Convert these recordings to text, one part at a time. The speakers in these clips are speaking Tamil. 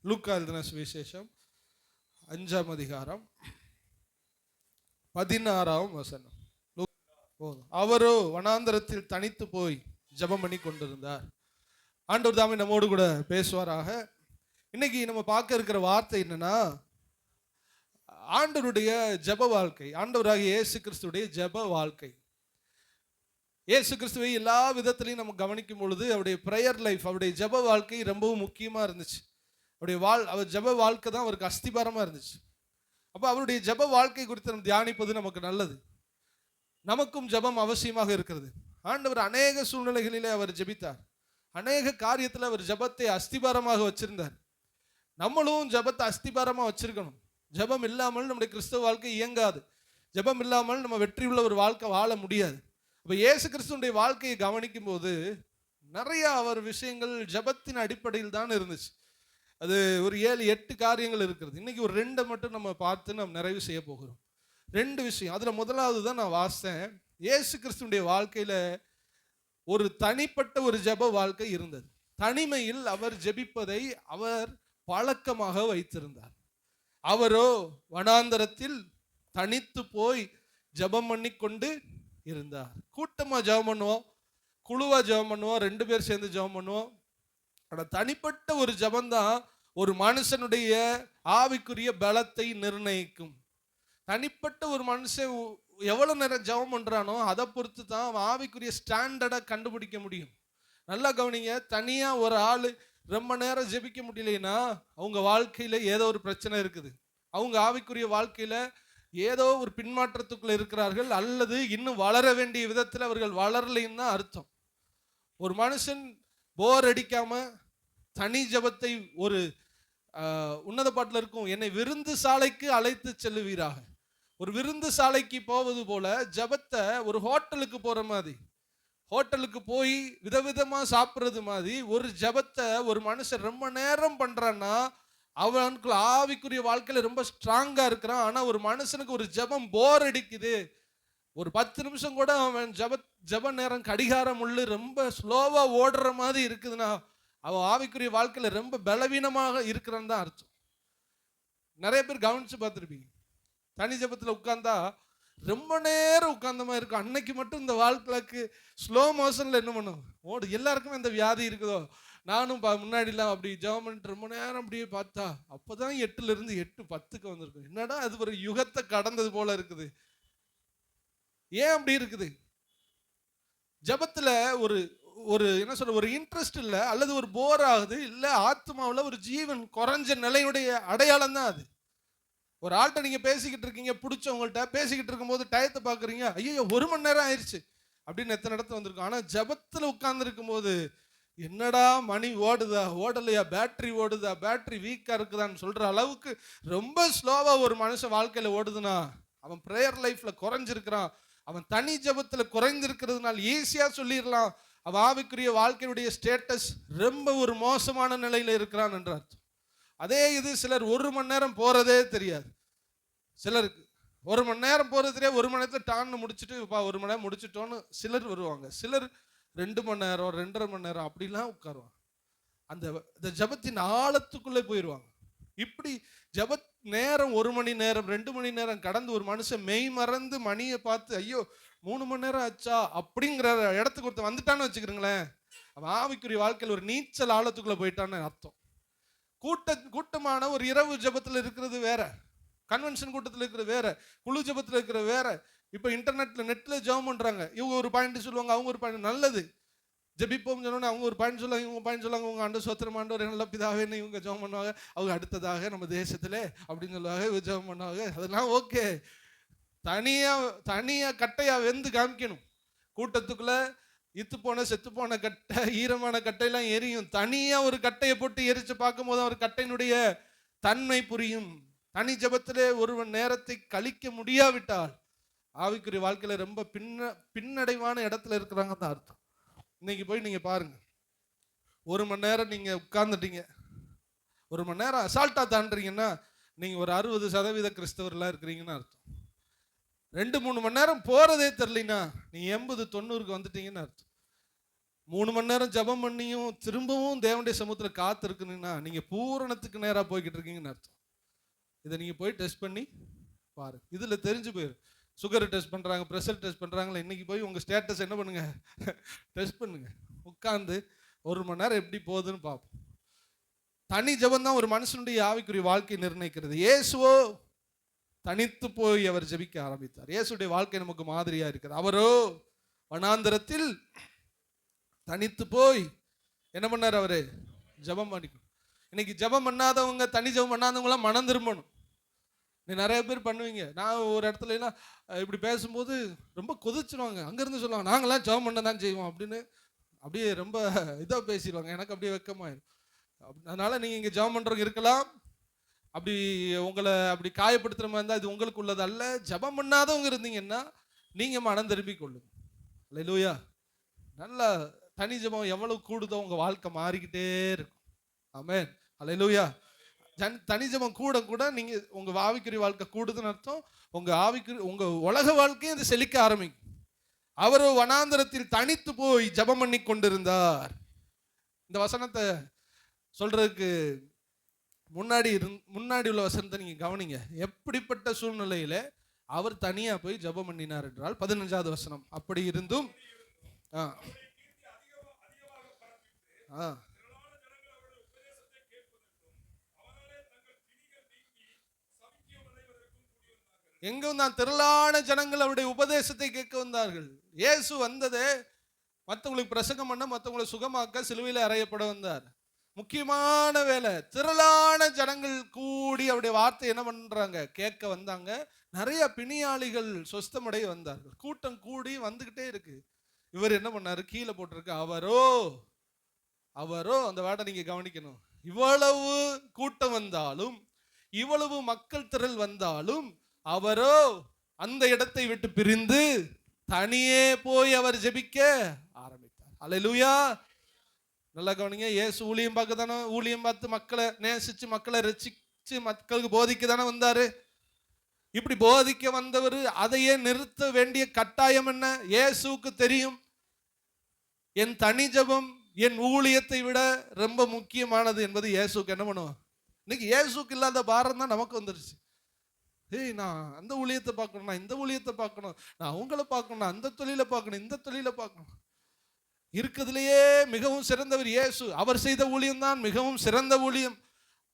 லூக்கா எழுதின சுவிசேஷம் 5ஆம் அதிகாரம் 16ஆம் வசனம். அவரோ வனாந்தரத்தில் தனித்து போய் ஜெபம் பண்ணி கொண்டிருந்தார். ஆண்டவர் தாமே நம்மோடு கூட பேசுவாராக. இன்னைக்கு நம்ம பார்க்க இருக்கிற வார்த்தை என்னன்னா, ஆண்டவருடைய ஜெப வாழ்க்கை, ஆண்டவராகிய இயேசு கிறிஸ்துடைய ஜெப வாழ்க்கை. இயேசு கிறிஸ்துவை எல்லா விதத்திலையும் நம்ம கவனிக்கும் பொழுது அவருடைய ப்ரேயர் லைஃப், அவருடைய ஜெப வாழ்க்கை ரொம்பவும் முக்கியமாக இருந்துச்சு. அவர் ஜெப வாழ்க்கை தான் அவருக்கு அஸ்திபாரமாக இருந்துச்சு. அப்போ அவருடைய ஜெப வாழ்க்கை குறித்து நம்ம தியானிப்பது நமக்கு நல்லது. நமக்கும் ஜெபம் அவசியமாக இருக்கிறது. ஆண்டவர் அநேக சூழ்நிலைகளிலே அவர் ஜெபித்தார். அநேக காரியத்தில் அவர் ஜெபத்தை அஸ்திபாரமாக வச்சிருந்தார். நம்மளும் ஜெபத்தை அஸ்திபாரமாக வச்சிருக்கணும். ஜெபம் இல்லாமல் நம்முடைய கிறிஸ்தவ வாழ்க்கை இயங்காது. ஜெபம் இல்லாமல் நம்ம வெற்றி உள்ள ஒரு வாழ்க்கை வாழ முடியாது. இப்போ இயேசு கிறிஸ்துடைய வாழ்க்கையை கவனிக்கும் போது நிறைய அவர் விஷயங்கள் ஜெபத்தின் அடிப்படையில் தான் இருந்துச்சு. அது ஒரு 7-8 காரியங்கள் இருக்கிறது. இன்னைக்கு ஒரு 2 மட்டும் நம்ம பார்த்து நம்ம நிறைவு செய்ய போகிறோம். 2 விஷயம். அதில் முதலாவது தான் நான் வாசித்தேன். இயேசு கிறிஸ்துடைய வாழ்க்கையில் ஒரு தனிப்பட்ட ஒரு ஜெப வாழ்க்கை இருந்தது. தனிமையில் அவர் ஜெபிப்பதை அவர் பழக்கமாக வைத்திருந்தார். அவரோ வனாந்தரத்தில் தனித்து போய் ஜெபம் பண்ணி கொண்டு இருந்தார். கூட்டமாக ஜெபம் பண்ணுவோம், குழுவாக ஜெபம் பண்ணுவோம், 2 பேர் சேர்ந்து ஜெபம் பண்ணுவோம். ஆனால் தனிப்பட்ட ஒரு ஜெபம் தான் ஒரு மனுஷனுடைய ஆவிக்குரிய பலத்தை நிர்ணயிக்கும். தனிப்பட்ட ஒரு மனுஷன் எவ்வளோ நேரம் ஜெபம் பண்ணுறானோ அதை பொறுத்து தான் அவன் ஆவிக்குரிய ஸ்டாண்டர்டை கண்டுபிடிக்க முடியும். நல்லா கவனிங்க. தனியாக ஒரு ஆள் ரொம்ப நேரம் ஜெபிக்க முடியலைன்னா அவங்க வாழ்க்கையில் ஏதோ ஒரு பிரச்சனை இருக்குது. அவங்க ஆவிக்குரிய வாழ்க்கையில் ஏதோ ஒரு பின்மாற்றத்துக்குள்ள இருக்கிறார்கள், அல்லது இன்னும் வளர வேண்டிய விதத்தில் அவர்கள் வளரலைன்னு தான் அர்த்தம். ஒரு மனுஷன் போர் அடிக்காம தனி ஜெபத்தை, ஒரு உன்னத பாட்டில் இருக்கும், என்னை விருந்து சாலைக்கு அழைத்து செல்லுவீராக. ஒரு விருந்து சாலைக்கு போவது போல ஜெபத்தை ஒரு ஹோட்டலுக்கு போற மாதிரி, ஹோட்டலுக்கு போய் விதவிதமாக சாப்பிட்றது மாதிரி ஒரு ஜெபத்தை ஒரு மனுஷன் ரொம்ப நேரம் பண்றான்னா அவனுக்கு ஆவிக்குரிய வாழ்க்கையில ரொம்ப ஸ்ட்ராங்கா இருக்கிறான். ஆனா ஒரு மனுஷனுக்கு ஒரு ஜெபம் போர் அடிக்குது, ஒரு 10 நிமிஷம் கூட அவன் ஜெப நேரம் கடிகாரம் உள்ள ரொம்ப ஸ்லோவா ஓடுற மாதிரி இருக்குதுன்னா அவன் ஆவிக்குரிய வாழ்க்கையில ரொம்ப பலவீனமாக இருக்கிறான்னு தான் அர்த்தம். நிறைய பேர் கவனிச்சு பார்த்துருப்பீங்க, தனி ஜெபத்தில் உட்கார்ந்தா ரொம்ப நேரம் உட்கார்ந்த மாதிரி இருக்கும். அன்னைக்கு மட்டும் இந்த வாழ்க்கைக்கு ஸ்லோ மோஷன்ல என்ன பண்ணும் ஓடு. எல்லாருக்குமே இந்த வியாதி இருக்குதோ. நானும் முன்னாடிலாம் அப்படி ஜெபம் பண்ணிட்டு ரொம்ப நேரம் அப்படியே பார்த்தா அப்போதான் 8லிருந்து 8:10 வந்திருக்கும். என்னடா அது ஒரு யுகத்தை கடந்தது போல இருக்குது. ஏன் அப்படி இருக்குது? ஜெபத்துல ஒரு ஒரு என்ன சொல்ற ஒரு இன்ட்ரெஸ்ட் இல்லை, அல்லது ஒரு போர் ஆகுது, இல்லை ஆத்மாவில் ஒரு ஜீவன் குறைஞ்ச நிலையுடைய அடையாளம் தான் அது. ஒரு ஆள்கிட்ட நீங்க பேசிக்கிட்டு இருக்கீங்க, பிடிச்சவங்கள்ட்ட பேசிக்கிட்டு இருக்கும்போது டயத்தை பார்க்குறீங்க, ஐயோ 1 மணி நேரம் ஆயிடுச்சு அப்படின்னு எத்தனை இடத்துல வந்திருக்கும். ஆனால் ஜெபத்தில் உட்கார்ந்து இருக்கும்போது என்னடா மணி ஓடுதா ஓடலையா, பேட்டரி ஓடுதா, பேட்டரி வீக்காக இருக்குதான்னு சொல்கிற அளவுக்கு ரொம்ப ஸ்லோவாக ஒரு மனுஷன் வாழ்க்கையில் ஓடுதுன்னா அவன் ப்ரேயர் லைஃப்பில் குறைஞ்சிருக்கிறான். அவன் தனி ஜெபத்தில் குறைஞ்சிருக்கிறதுனால ஈஸியாக சொல்லிடலாம் அவன் ஆவிக்குரிய வாழ்க்கையுடைய ஸ்டேட்டஸ் ரொம்ப ஒரு மோசமான நிலையில் இருக்கிறான் என்ற அர்த்தம். அதே இது சிலர் 1 மணி நேரம் போகிறதே தெரியாது. சிலருக்கு 1 மணி நேரம் போகிறது தெரியாது. 1 மணி நேரத்தில் டான்னு முடிச்சுட்டு 1 மணி நேரம் முடிச்சுட்டோன்னு சிலர் வருவாங்க. சிலர் 2 மணி நேரம் 2.5 மணி நேரம் அப்படிலாம் உட்காருவாங்க. அந்த ஜெபத்தின் ஆழத்துக்குள்ளே போயிடுவாங்க. இப்படி ஜெப நேரம் 1 மணி நேரம் 2 மணி நேரம் கடந்து ஒரு மனுஷன் மெய் மறந்து மணியை பார்த்து ஐயோ 3 மணி நேரம் ஆச்சா அப்படிங்கிற இடத்துக்கு ஒருத்தர் வந்துட்டான்னு வச்சுக்கிறீங்களேன், அவன் ஆவிக்குரிய வாழ்க்கையில் ஒரு நீச்சல் ஆழத்துக்குள்ளே போயிட்டான்னு அர்த்தம். கூட்டமான ஒரு இரவு ஜெபத்தில் இருக்கிறது வேற, கன்வென்ஷன் கூட்டத்தில் இருக்கிறது வேற, குழு ஜெபத்தில் இருக்கிறது வேற. இப்போ நெட்டில் ஜெபம் பண்ணுறாங்க. இவங்க ஒரு பாயிண்ட் சொல்லுவாங்க, அவங்க ஒரு பாயிண்ட். நல்லது, ஜெபிப்போம் சொன்னோன்னே அவங்க ஒரு பாயிண்ட் சொல்லுவாங்க, இவங்க பாயிண்ட் சொல்லுவாங்க. அவங்க ஆண்டு சோத்திரம் ஆண்டவர் நல்ல பிதாவேன்னு இவங்க ஜெபம் பண்ணுவாங்க. அவங்க அடுத்ததாக நம்ம தேசத்தில் அப்படின்னு சொல்லுவாங்க, இவங்க ஜெபம் பண்ணுவாங்க. அதெல்லாம் ஓகே. தனியாக கட்டையாக வெந்து காமிக்கணும். கூட்டத்துக்குள்ளே இத்து போன செத்து போன கட்டை, ஈரமான கட்டையெல்லாம் எரியும். தனியாக ஒரு கட்டையை போட்டு எரித்து பார்க்கும் போது அவர் கட்டையினுடைய தன்மை புரியும். தனி ஜெபத்திலே ஒருவன் நேரத்தை கழிக்க முடியாவிட்டால் ஆவிக்குரிய வாழ்க்கையில் ரொம்ப பின்னடைவான இடத்துல இருக்கிறாங்க தான் அர்த்தம். இன்னைக்கு போய் நீங்கள் பாருங்க, 1 மணி நேரம் நீங்கள் உட்கார்ந்துட்டீங்க, 1 மணி நேரம் அசால்ட்டாக தாண்டுறீங்கன்னா நீங்கள் ஒரு 60% கிறிஸ்தவர்களாக இருக்கிறீங்கன்னு அர்த்தம். 2-3 மணி நேரம் போகிறதே தெரியலனா நீங்கள் 80-90க்கு வந்துட்டீங்கன்னு அர்த்தம். 3 மணி நேரம் ஜெபம் பண்ணியும் திரும்பவும் தேவனுடைய சமூகத்துல காத்து இருக்குன்னா நீங்க பூரணத்துக்கு நேரா போய்கிட்டு இருக்கீங்கன்னு அர்த்தம். இதை நீங்க போய் டெஸ்ட் பண்ணி பாரு, இதுல தெரிஞ்சு போயிரு. சுகர் டெஸ்ட் பண்றாங்க, ப்ரெஷர் டெஸ்ட் பண்றாங்களா, இன்னைக்கு போய் உங்க ஸ்டேட்டஸ் என்ன பண்ணுங்க, டெஸ்ட் பண்ணுங்க. உட்கார்ந்து 1 மணி நேரம் எப்படி போகுதுன்னு பார்ப்போம். தனி ஜெபம் தான் ஒரு மனுஷனுடைய ஆவிக்குரிய வாழ்க்கை நிர்ணயிக்கிறது. இயேசுவோ தனித்து போய் அவர் ஜெபிக்க ஆரம்பித்தார். இயேசுடைய வாழ்க்கை நமக்கு மாதிரியா இருக்கிறது. அவரோ வனாந்தரத்தில் தனித்து போய் என்ன பண்ணார்? அவரு ஜெபம் பண்ணிக்கணும். இன்னைக்கு ஜெபம் பண்ணாதவங்க, தனி ஜெபம் பண்ணாதவங்களாம் மனம் திரும்பணும். நீ நிறைய பேர் பண்ணுவீங்க. நான் ஒரு இடத்துல எல்லாம் இப்படி பேசும்போது ரொம்ப கொதிச்சுருவாங்க. அங்கேருந்து சொல்லுவாங்க, நாங்களாம் ஜெபம் பண்ண தான் செய்வோம் அப்படின்னு. அப்படியே ரொம்ப இதாக பேசிடுவாங்க. எனக்கு அப்படியே வெக்கமாயிடும். அதனால நீங்கள் இங்கே ஜெபம் பண்ணுறவங்க இருக்கலாம். அப்படி உங்களை அப்படி காயப்படுத்துகிற மாதிரி இருந்தால் இது உங்களுக்கு உள்ளது அல்ல. ஜெபம் பண்ணாதவங்க இருந்தீங்கன்னா நீங்கள் மனம் திரும்பி கொள்ளுங்க. அல்லேலூயா. நல்லா தனி ஜெபம் எவ்வளவு கூடுதோ உங்கள் வாழ்க்கை மாறிக்கிட்டே இருக்கும். ஆமென். அல்லேலூயா. தனி ஜெபம் கூட கூட நீங்கள் உங்கள் ஆவிக்குரிய வாழ்க்கை கூடுதுன்னு அர்த்தம். உங்கள் உலக வாழ்க்கையும் இது செழிக்க ஆரம்பிக்கும். அவர் வனாந்தரத்தில் தனித்து போய் ஜெபம் பண்ணி கொண்டிருந்தார். இந்த வசனத்தை சொல்றதுக்கு முன்னாடி உள்ள வசனத்தை நீங்க கவனிங்க. எப்படிப்பட்ட சூழ்நிலையில அவர் தனியா போய் ஜெபம் பண்ணினார் என்றால் 15வது வசனம். அப்படி இருந்தும் எங்கும் தான் திரளான ஜனங்கள் அவருடைய உபதேசத்தை கேட்க வந்தார்கள். இயேசு வந்ததே மற்றவங்களுக்கு பிரசங்கம் பண்ண, மற்றவங்களை சுகமாக்க, சிலுவையில் அறையப்பட வந்தார். முக்கியமான வேலை. திரளான ஜனங்கள் கூடி அவருடைய வார்த்தை என்ன பண்றாங்க? கேட்க வந்தாங்க. நிறைய பிணியாளிகள் சொஸ்தமடைய வந்தார்கள். கூட்டம் கூடி வந்துகிட்டே இருக்கு. இவர் என்ன பண்ணாரு? கீழே போட்டிருக்கு அவரோ அந்த வார்த்தை நீங்க கவனிக்கணும். இவ்வளவு கூட்டம் வந்தாலும், இவ்வளவு மக்கள் திரள் வந்தாலும், அவரோ அந்த இடத்தை விட்டு பிரிந்து தனியே போய் அவர் ஜெபிக்க ஆரம்பித்தார். அல்லேலூயா. நல்லா கவனிங்க. இயேசு ஊழியம் பார்க்க தானே, ஊழியம் பார்த்து மக்களை நேசிச்சு, மக்களை ரசிச்சு, மக்களுக்கு போதிக்க தானே வந்தாரு. இப்படி போதிக்க வந்தவர் அதையே நிறுத்த வேண்டிய கட்டாயம் என்ன? இயேசுவுக்கு தெரியும் என் தனி ஜெபம் என் ஊழியத்தை விட ரொம்ப முக்கியமானது என்பது இயேசுக்கு என்ன பண்ணுவோம். இன்னைக்கு இயேசுக்கு இல்லாத பாரம் தான் நமக்கு வந்துருச்சு. நான் அந்த ஊழியத்தை பார்க்கணும், நான் இந்த ஊழியத்தை பார்க்கணும், நான் அவங்கள பார்க்கணும், அந்த தொழிலை பார்க்கணும், இந்த தொழிலை பார்க்கணும். இருக்கிறதுலையே மிகவும் சிறந்தவர் இயேசு. அவர் செய்த ஊழியம் தான் மிகவும் சிறந்த ஊழியம்.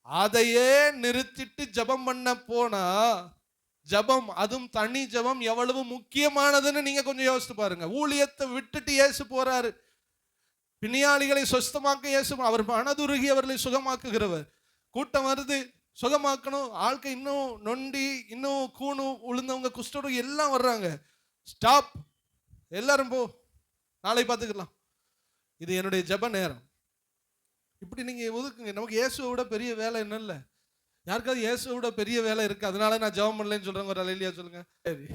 அதையே நிறுத்திட்டு ஜெபம் பண்ண போனா, ஜெபம், அதுவும் தனி ஜெபம் எவ்வளவு முக்கியமானதுன்னு நீங்க கொஞ்சம் யோசித்து பாருங்க. ஊழியத்தை விட்டுட்டு இயேசு போறாரு. பிணியாளிகளை சொஸ்தமாக்க இயேசு, அவர் மனதுருகி அவர்களை சுகமாக்குகிறவர். கூட்டம் வருது, சுகமாக்கணும். ஆட்கள் இன்னும் நொண்டி, இன்னும் கூணு உளுந்தவங்க, குஷ்டரோகி எல்லாம் வர்றாங்க. ஸ்டாப், எல்லாரும் போ, நாளை பார்த்துக்கலாம், இது என்னுடைய ஜெப நேரம். இப்படி நீங்க ஒதுக்குங்க. நமக்கு இயேசுவை விட பெரிய வேலை என்ன இல்லை? யாருக்காவது இயேசுவை விட பெரிய வேலை இருக்கு, அதனால நான் ஜெபம் பண்ணலன்னு சொல்றேங்க. ஒரு அல்லேலூயா சொல்லுங்க. சரி,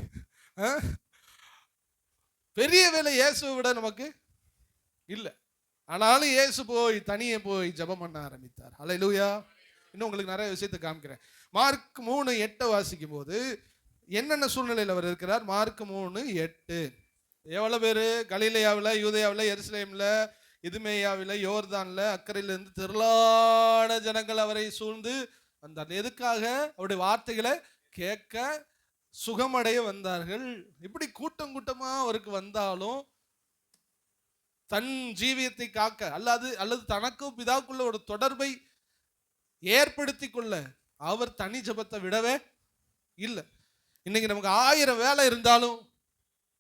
பெரிய வேலை இயேசுவை விட நமக்கு இல்லை. ஆனாலும் இயேசு போய் தனியே போய் ஜெபம் பண்ண ஆரம்பித்தார். அல்லேலூயா. இன்னும் உங்களுக்கு நிறைய விஷயத்தை காமிக்கிறேன். மார்க் 3:8 வாசிக்கும் போது என்னென்ன சூழ்நிலையில் அவர் இருக்கிறார்? மார்க் 3:8. எவ்வளவு பேர்? கலிலேயாவில், யூதேயாவில், எருசலேமில், இதுமேயாவில், யோர்தான்ல, அக்கறையிலிருந்து திரளான ஜனங்கள் அவரை சூழ்ந்து வந்தார். எதுக்காக? அவருடைய வார்த்தைகளை கேட்க, சுகமடைய வந்தார்கள். இப்படி கூட்டம் கூட்டமா அவருக்கு வந்தாலும் தன் ஜீவியத்தை காக்க அல்லது தனக்கும் பிதாக்குள்ள ஒரு தொடர்பை ஏற்படுத்தி கொள்ள அவர் தனி ஜெபத்தை விடவே இல்லை. இன்னைக்கு நமக்கு 1000 வேலை இருந்தாலும்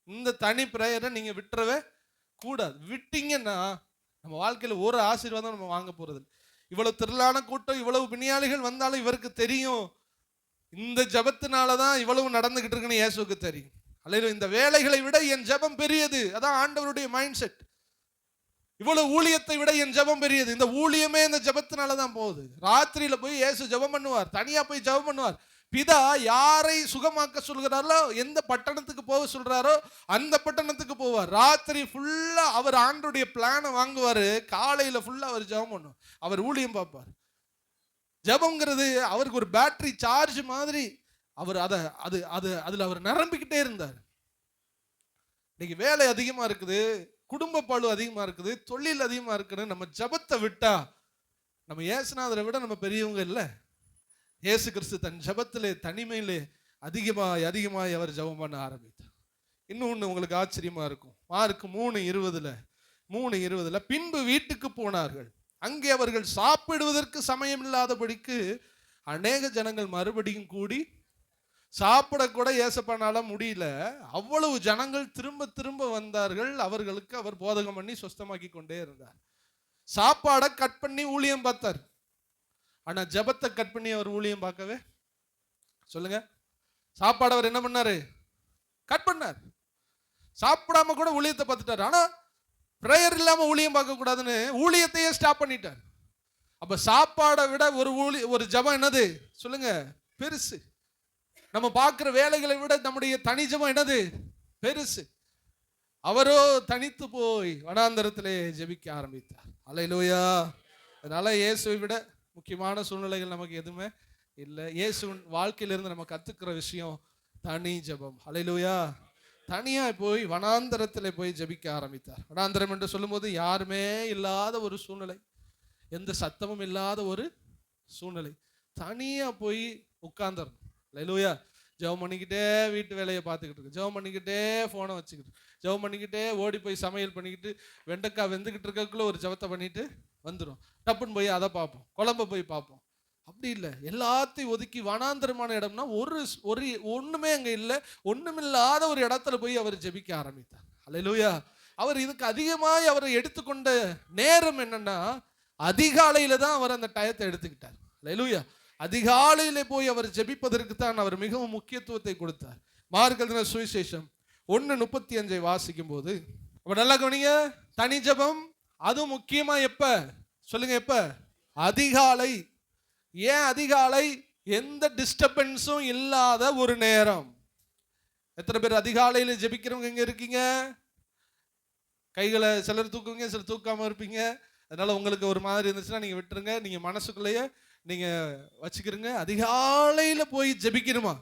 இந்த தனி பிரேயரை நீங்க விட்டுறவே கூடாது. விட்டீங்கன்னா நம்ம வாழ்க்கையில் ஒரு ஆசீர்வாதம் நம்ம வாங்க போறது. இவ்வளவு திரளான கூட்டம், இவ்வளவு பிணியாளிகள் வந்தாலும் இவருக்கு தெரியும் இந்த ஜெபத்தினாலதான் இவ்வளவு நடந்துகிட்டு இருக்குன்னு இயேசுவுக்கு தெரியும். அல்லது இந்த வேலைகளை விட என் ஜெபம் பெரியது. அதான் ஆண்டவருடைய மைண்ட் செட். இவ்வளவு ஊழியத்தை விட என் ஜெபம் பெரியது. இந்த ஊழியமே இந்த ஜெபத்தினாலதான் போகுது. ராத்திரியில போய் இயேசு ஜெபம் பண்ணுவார், தனியா போய் ஜெபம் பண்ணுவார். பிதா யாரை சுகமாக்க சொல்கிறாரோ, எந்த பட்டணத்துக்கு போக சொல்றாரோ அந்த பட்டணத்துக்கு போவார். ராத்திரி ஃபுல்லா அவர் ஆண்டருடைய பிளானை வாங்குவாரு. காலையில ஃபுல்லா அவர் ஜெபம் பண்ணுவார், அவர் ஊழியம் பார்ப்பார். ஜெபம்ங்கிறது அவருக்கு ஒரு பேட்டரி சார்ஜ் மாதிரி. அவர் அதுல அவர் நிரம்பிக்கிட்டே இருந்தார். இன்னைக்கு வேலை அதிகமா இருக்குது, குடும்ப பளு அதிகமா இருக்குது, தொழில் அதிகமா இருக்குன்னு நம்ம ஜபத்தை விட்டா நம்ம இயேசுநாதரை விட நம்ம பெரியவங்க இல்லை. இயேசு கிறிஸ்து தன் ஜபத்திலே தனிமையிலே அதிகமாய் அதிகமாய் அவர் ஜபம் பண்ண ஆரம்பித்தார். இன்னொன்று உங்களுக்கு ஆச்சரியமா இருக்கும். மார்க் 3:20 பின்பு வீட்டுக்கு போனார்கள். அங்கே அவர்கள் சாப்பிடுவதற்கு சமயம் இல்லாதபடிக்கு அநேக ஜனங்கள் மறுபடியும் கூடி சாப்பிடக்கூட ஏசப்பானால முடியல. அவ்வளவு ஜனங்கள் திரும்ப திரும்ப வந்தார்கள். அவர்களுக்கு அவர் போதகம் பண்ணி சுஸ்தமாக்கி கொண்டே இருந்தார். சாப்பாடை கட் பண்ணி ஊழியம் பார்த்தார். ஆனா ஜபத்தை கட் பண்ணி அவர் ஊழியம் பார்க்கவே சொல்லுங்க. சாப்பாடு அவர் என்ன பண்ணாரு? கட் பண்ணார். சாப்பிடாம கூட ஊழியத்தை பார்த்துட்டார். ஆனா பிரேயர் இல்லாம ஊழியம் பார்க்க கூடாதுன்னு ஊழியத்தையே ஸ்டாப் பண்ணிட்டார். அப்ப சாப்பாடை விட ஒரு ஜபம் என்னது சொல்லுங்க பெருசு. நம்ம பார்க்கிற வேலைகளை விட நம்முடைய தனி ஜபம் என்னது பெருசு. அவரோ தனித்து போய் வனாந்தரத்திலே ஜெபிக்க ஆரம்பித்தார். அல்லேலூயா. அதனால இயேசுவை விட முக்கியமான சூழ்நிலைகள் நமக்கு எதுவுமே இல்லை. இயேசுவின் வாழ்க்கையிலிருந்து நம்ம கத்துக்கிற விஷயம் தனி ஜபம். அல்லேலூயா. தனியா போய் வனாந்தரத்திலே போய் ஜெபிக்க ஆரம்பித்தார். வனாந்தரம் என்று சொல்லும்போது யாருமே இல்லாத ஒரு சூழ்நிலை, எந்த சத்தமும் இல்லாத ஒரு சூழ்நிலை. தனியா போய் உட்கார்ந்துடணும். அல்லேலூயா. ஜெபம் பண்ணிக்கிட்டே வீட்டு வேலையை பார்த்துக்கிட்டு இருக்கு, ஜெபம் பண்ணிக்கிட்டே ஃபோனை வச்சுக்கிட்டு, ஜெபம் பண்ணிக்கிட்டே ஓடி போய் சமையல் பண்ணிக்கிட்டு வெண்டைக்காய் வெந்துக்கிட்டு இருக்கக்குள்ள ஒரு ஜெபத்தை பண்ணிட்டு வந்துடும். டப்புன்னு போய் அதை பார்ப்போம், குழம்ப போய் பார்ப்போம். அப்படி இல்லை. எல்லாத்தையும் ஒதுக்கி வனாந்தரமான இடம்னா ஒண்ணுமே அங்கே இல்லை, ஒண்ணுமில்லாத ஒரு இடத்துல போய் அவர் ஜெபிக்க ஆரம்பித்தார். அல்லேலூயா. அவர் இதுக்கு அதிகமாய் அவரை எடுத்துக்கொண்ட நேரம் என்னன்னா அதிகாலையில தான் அவர் அந்த டயத்தை எடுத்துக்கிட்டார். அல்லேலூயா. அதிகாலையிலே போய் அவர் ஜெபிப்பதற்கு தான் அவர் மிகவும் முக்கியத்துவத்தை கொடுத்தார். மார்க் எழுதின சுவிசேஷம் 1:35 வாசிக்கும் போது அவர் நல்லா கவனிங்க. தனி ஜெபம் அதுவும் முக்கியமா எப்ப சொல்லுங்க? எப்ப? அதிகாலை. ஏன் அதிகாலை? எந்த டிஸ்டர்பன்ஸும் இல்லாத ஒரு நேரம். எத்தனை பேர் அதிகாலையில் ஜெபிக்கிறவங்க இங்க இருக்கீங்க? கைகளை சிலர் தூக்குவீங்க, சிலர் தூக்காம இருப்பீங்க. அதனால உங்களுக்கு ஒரு மாதிரி இருந்துச்சுன்னா நீங்க விட்டுருங்க. நீங்க மனசுக்குள்ளேயே நீங்க வச்சுக்கிறீங்க. அதிகாலையில போய் ஜெபிக்கணுமா?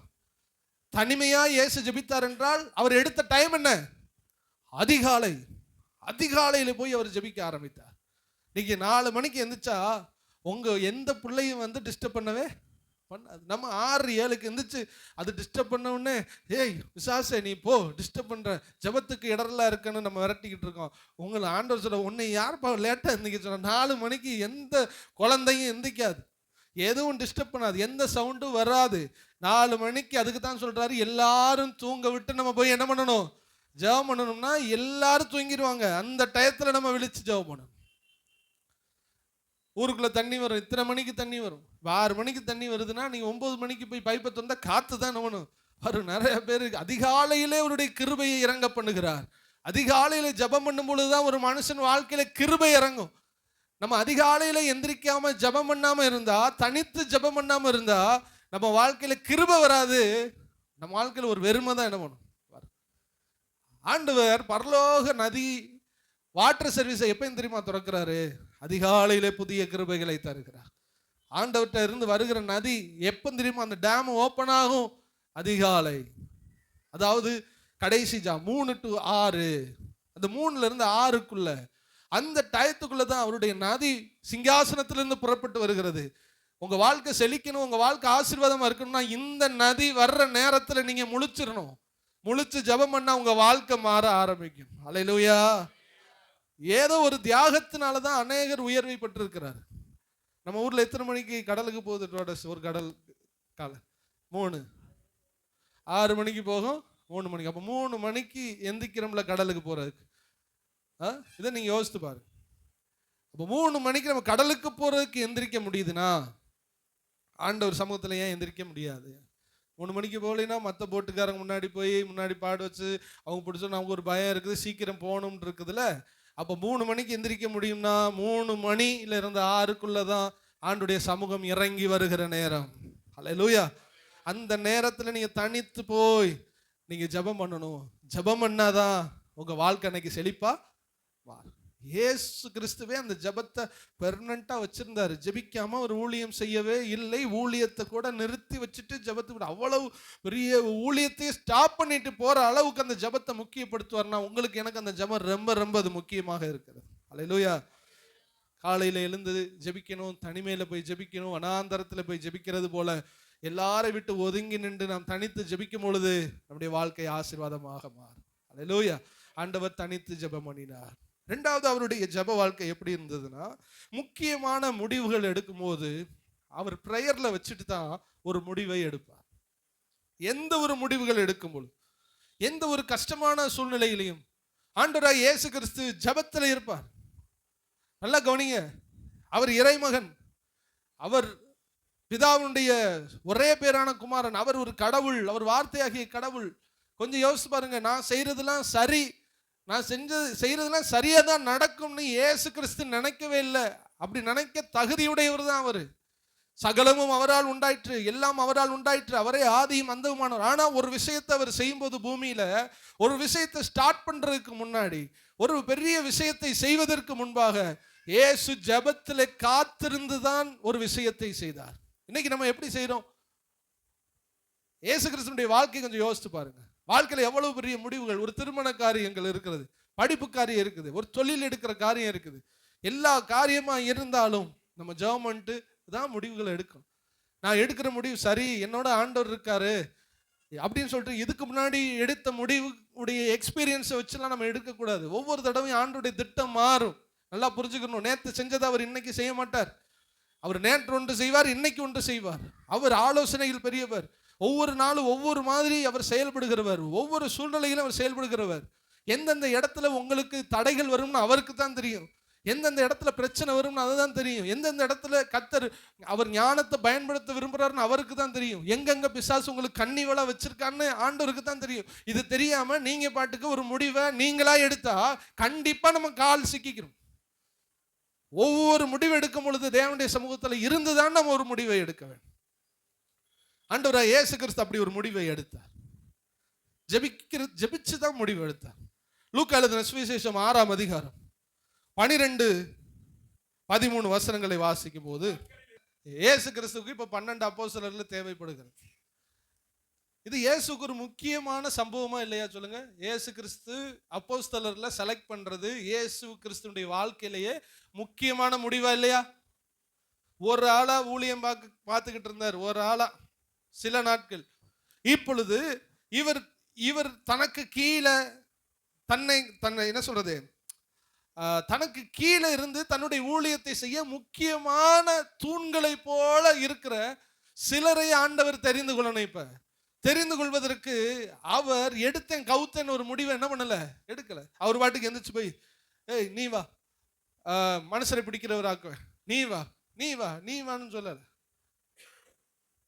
தனிமையா இயேசு ஜெபித்தார் என்றால் அவர் எடுத்த டைம் என்ன? அதிகாலை. அதிகாலையில போய் அவர் ஜெபிக்க ஆரம்பித்தார். நீங்க 4 மணிக்கு எந்திரிச்சா உங்க எந்த பிள்ளையும் டிஸ்டர்ப் பண்ணவே பண்ணாது. நம்ம 6-7க்கு எந்திரிச்சு அது டிஸ்டர்ப் பண்ண உடனே ஏய் விசாச நீ போ, டிஸ்டர்ப் பண்ற, ஜபத்துக்கு இடரெல்லாம் இருக்குன்னு நம்ம விரட்டிக்கிட்டு இருக்கோம். உங்களை ஆண்டவர் சொல்ல உன்னை யாருப்பா லேட்டாக எந்திரிக்க சொன்ன? 4 மணிக்கு எந்த குழந்தையும் எந்திரிக்காது, எதுவும் டிஸ்டர்ப் பண்ணாது, எந்த சவுண்டும் வராது. 4 மணிக்கு அதுக்கு தான் சொல்றாரு எல்லாரும் தூங்க விட்டு நம்ம போய் என்ன பண்ணணும்? ஜெபம் பண்ணணும்னா எல்லாரும் தூங்கிடுவாங்க. அந்த டயத்துல நம்ம விழிச்சு ஜெபம் பண்ணணும். ஊருக்குள்ள தண்ணி வரும், இத்தனை மணிக்கு தண்ணி வரும். 6 மணிக்கு தண்ணி வருதுன்னா நீங்க 9 மணிக்கு போய் பைப்பை திறந்தா காத்து தான் நம்மணும் வரும். நிறைய பேருக்கு அதிகாலையிலே அவருடைய கிருபையை இறங்க பண்ணுகிறார். அதிகாலையில ஜெபம் பண்ணும் பொழுதுதான் ஒரு மனுஷன் வாழ்க்கையில கிருபை இறங்கும். நம்ம அதிகாலையில எந்திரிக்காம ஜெபம் பண்ணாம இருந்தா, தனித்து ஜெபம் பண்ணாம இருந்தா நம்ம வாழ்க்கையில கிருபை வராது. நம்ம வாழ்க்கையில ஒரு வெறுமை தான் என்ன பண்ணும். ஆண்டவர் பரலோக நதி வாட்டர் சர்வீஸை எப்பயும் தெரியுமா திறக்கிறாரு? அதிகாலையிலே புதிய கிருபைகளை தருகிறார். ஆண்டவர்கிட்ட இருந்து வருகிற நதி எப்போ தெரியுமா அந்த டேம் ஓப்பன் ஆகும்? அதிகாலை. அதாவது கடைசி 3 to 6, அந்த 3ல இருந்து 6க்குள்ள அந்த டயத்துக்குள்ள தான் அவருடைய நதி சிங்காசனத்திலிருந்து புறப்பட்டு வருகிறது. உங்க வாழ்க்கை செழிக்கணும், உங்க வாழ்க்கை ஆசீர்வாதமா இருக்கணும்னா இந்த நதி வர்ற நேரத்தில் நீங்க முழிச்சிடணும். முழிச்சு ஜெபம் பண்ணா உங்க வாழ்க்கை மாற ஆரம்பிக்கும். அல்லேலூயா. ஏதோ ஒரு தியாகத்தினால தான் அநேகர் உயர்வை பெற்றிருக்கிறார். நம்ம ஊர்ல எத்தனை மணிக்கு கடலுக்கு போகுது? ஒரு கடல் காலை 3, 6 மணிக்கு போகும், 3 மணிக்கு. அப்போ 3 மணிக்கு எந்திக்கிறோம்ல கடலுக்கு போறதுக்கு. இதை நீங்க யோசித்து பாருங்க. அப்போ 3 மணிக்கு நம்ம கடலுக்கு போறதுக்கு எந்திரிக்க முடியுதுன்னா ஆண்டவர் சமூகத்தில் ஏன் எந்திரிக்க முடியாது? 3 மணிக்கு போகலைன்னா மற்ற போட்டுக்காரங்க முன்னாடி பாடு வச்சு அவங்க பிடிச்சோம், நமக்கு ஒரு பயம் இருக்குது, சீக்கிரம் போகணும்னு இருக்குதுல்ல. அப்போ 3 மணிக்கு எந்திரிக்க முடியும்னா 3 மணில இருந்து 6க்குள்ள தான் ஆண்டுடைய சமூகம் இறங்கி வருகிற நேரம். அல்லேலூயா. அந்த நேரத்தில் நீங்க தனித்து போய் நீங்க ஜெபம் பண்ணணும். ஜெபம் பண்ணாதான் உங்க வாழ்க்கை அன்னைக்கு செழிப்பா. இயேசு கிறிஸ்துவே அந்த ஜெபத்தை பெர்மனண்டா வச்சிருந்தாரு. ஜெபிக்காம ஒரு ஊழியம் செய்யவே இல்லை. ஊழியத்தை கூட நிறுத்தி வச்சுட்டு ஜெபத்துக்கு அவ்வளவு பெரிய ஊழியத்தை ஸ்டாப் பண்ணிட்டு போற அளவுக்கு அந்த ஜெபத்தை முக்கியப்படுத்துவார்னா உங்களுக்கு எனக்கு அந்த ஜெபம் ரொம்ப ரொம்ப அது முக்கியமாக இருக்கிறது. அல்லேலூயா. காலையில எழுந்து ஜெபிக்கணும், தனிமையில போய் ஜெபிக்கணும், வனாந்தரத்துல போய் ஜெபிக்கிறது போல எல்லாரை விட்டு ஒதுங்கி நின்று நாம் தனித்து ஜெபிக்கும் பொழுது நம்முடைய வாழ்க்கை ஆசீர்வாதமாக மாறும். அல்லேலூயா. ஆண்டவர் தனித்து ஜெபம் பண்ணினார். ரெண்டாவது, அவருடைய ஜெப வாழ்க்கை எப்படி இருந்ததுன்னா, முக்கியமான முடிவுகள் எடுக்கும்போது அவர் பிரேயர்ல வச்சுட்டு தான் ஒரு முடிவை எடுப்பார். எந்த ஒரு முடிவுகள் எடுக்கும்போது, எந்த ஒரு கஷ்டமான சூழ்நிலையிலையும் ஆண்டவராய் இயேசு கிறிஸ்து ஜெபத்தில் இருப்பார். நல்லா கவனிங்க. அவர் இறைமகன், அவர் பிதாவுடைய ஒரே பேரான குமாரன், அவர் ஒரு கடவுள், அவர் வார்த்தையாகிய கடவுள். கொஞ்சம் யோசிச்சு பாருங்க. நான் செய்யறதெல்லாம் சரி, நான் செய்யறதெல்லாம் சரியா தான் நடக்கும்னு இயேசு கிறிஸ்து நினைக்கவே இல்லை. அப்படி நினைக்க தகுதியுடையவர் தான் அவரு. சகலமும் அவரால் உண்டாயிற்று, எல்லாம் அவரால் உண்டாயிற்று, அவரே ஆதியும் அந்தவுமானவர். ஆனா ஒரு விஷயத்தை அவர் செய்யும்போது, பூமியில ஒரு விஷயத்தை ஸ்டார்ட் பண்றதுக்கு முன்னாடி, ஒரு பெரிய விஷயத்தை செய்வதற்கு முன்பாக இயேசு ஜெபத்திலே காத்திருந்துதான் ஒரு விஷயத்தை செய்தார். இன்னைக்கு நம்ம எப்படி செய்யறோம்? இயேசு கிறிஸ்துவினுடைய வாழ்க்கை கொஞ்சம் யோசித்து பாருங்க. வாழ்க்கையில் எவ்வளவு பெரிய முடிவுகள், ஒரு திருமண காரியங்கள் இருக்கிறது, படிப்பு காரியம் இருக்குது, ஒரு தொழில் எடுக்கிற காரியம் இருக்குது. எல்லா காரியமா இருந்தாலும் நம்ம ஜெபம் பண்ணிட்டு தான் முடிவுகளை எடுக்கணும். நான் எடுக்கிற முடிவு சரி, என்னோட ஆண்டவர் இருக்காரு அப்படின்னு சொல்லிட்டு இதுக்கு முன்னாடி எடுத்த முடிவு உடைய எக்ஸ்பீரியன்ஸை வச்சுலாம் நம்ம எடுக்கக்கூடாது. ஒவ்வொரு தடவையும் ஆண்டோடைய திட்டம் மாறும். நல்லா புரிஞ்சுக்கணும். நேற்று செஞ்சதை அவர் இன்னைக்கு செய்ய மாட்டார். அவர் நேற்று ஒன்று செய்வார், இன்னைக்கு ஒன்று செய்வார். அவர் ஆலோசனையில் பெரியவர். ஒவ்வொரு நாளும் ஒவ்வொரு மாதிரி அவர் செயல்படுகிறவர். ஒவ்வொரு சூழ்நிலையிலும் அவர் செயல்படுகிறவர். எந்தெந்த இடத்துல உங்களுக்கு தடைகள் வரும்னு அவருக்கு தான் தெரியும். எந்தெந்த இடத்துல பிரச்சனை வரும்னு அதுதான் தெரியும். எந்தெந்த இடத்துல கர்த்தர் அவர் ஞானத்தை பயன்படுத்த விரும்புறாருன்னு அவருக்கு தான் தெரியும். எங்கெங்க பிசாசு உங்களுக்கு கண்ணி வலை வச்சிருக்கான்னு ஆண்டவருக்கு தான் தெரியும். இது தெரியாம நீங்க பாட்டுக்கு ஒரு முடிவை நீங்களா எடுத்தா கண்டிப்பா நம்ம கால் சிக்கிக்கிறோம். ஒவ்வொரு முடிவு எடுக்கும் பொழுது தேவனுடைய சமூகத்தில் இருந்துதான் நம்ம ஒரு முடிவை எடுக்க வேண்டும். ஆண்டவராய் இயேசு கிறிஸ்து அப்படி ஒரு முடிவை எடுத்தார். ஜெபிச்சு தான் முடிவு எடுத்தார். லூக்கா எழுதின சுவிசேஷம் 6ஆம் அதிகாரம் 12-13 வசனங்களை வாசிக்கும் போது இயேசு கிறிஸ்துவுக்கு இப்ப 12 அப்போஸ்தலர்கள் தேவைப்படுகிறது. இது இயேசுக்கு ஒரு முக்கியமான சம்பவமா இல்லையா சொல்லுங்க? இயேசு கிறிஸ்து அப்போஸ்தலர்ல செலக்ட் பண்றது இயேசு கிறிஸ்துடைய வாழ்க்கையிலேயே முக்கியமான முடிவா இல்லையா? ஒரு ஆளா ஊழியம் பார்த்துக்கிட்டு இருந்தார், ஒரு ஆளா சில நாட்கள். இப்பொழுது இவர் தனக்கு கீழே தன்னை என்ன சொல்றது, தனக்கு கீழே இருந்து தன்னுடைய ஊழியத்தை செய்ய முக்கியமான தூண்களை போல இருக்கிற சிலரை ஆண்டவர் தெரிந்து கொள்ளணும். இப்ப தெரிந்து கொள்வதற்கு அவர் எடுத்தேன் கவுத்தேன் ஒரு முடிவை என்ன பண்ணல, எடுக்கல. அவர் பாட்டுக்கு எந்திரிச்சு போய், ஏய் நீ வா, மனுஷரை பிடிக்கிறவர் ஆக்குவேன், நீ வா நீ வா நீ வான்னு சொல்லல.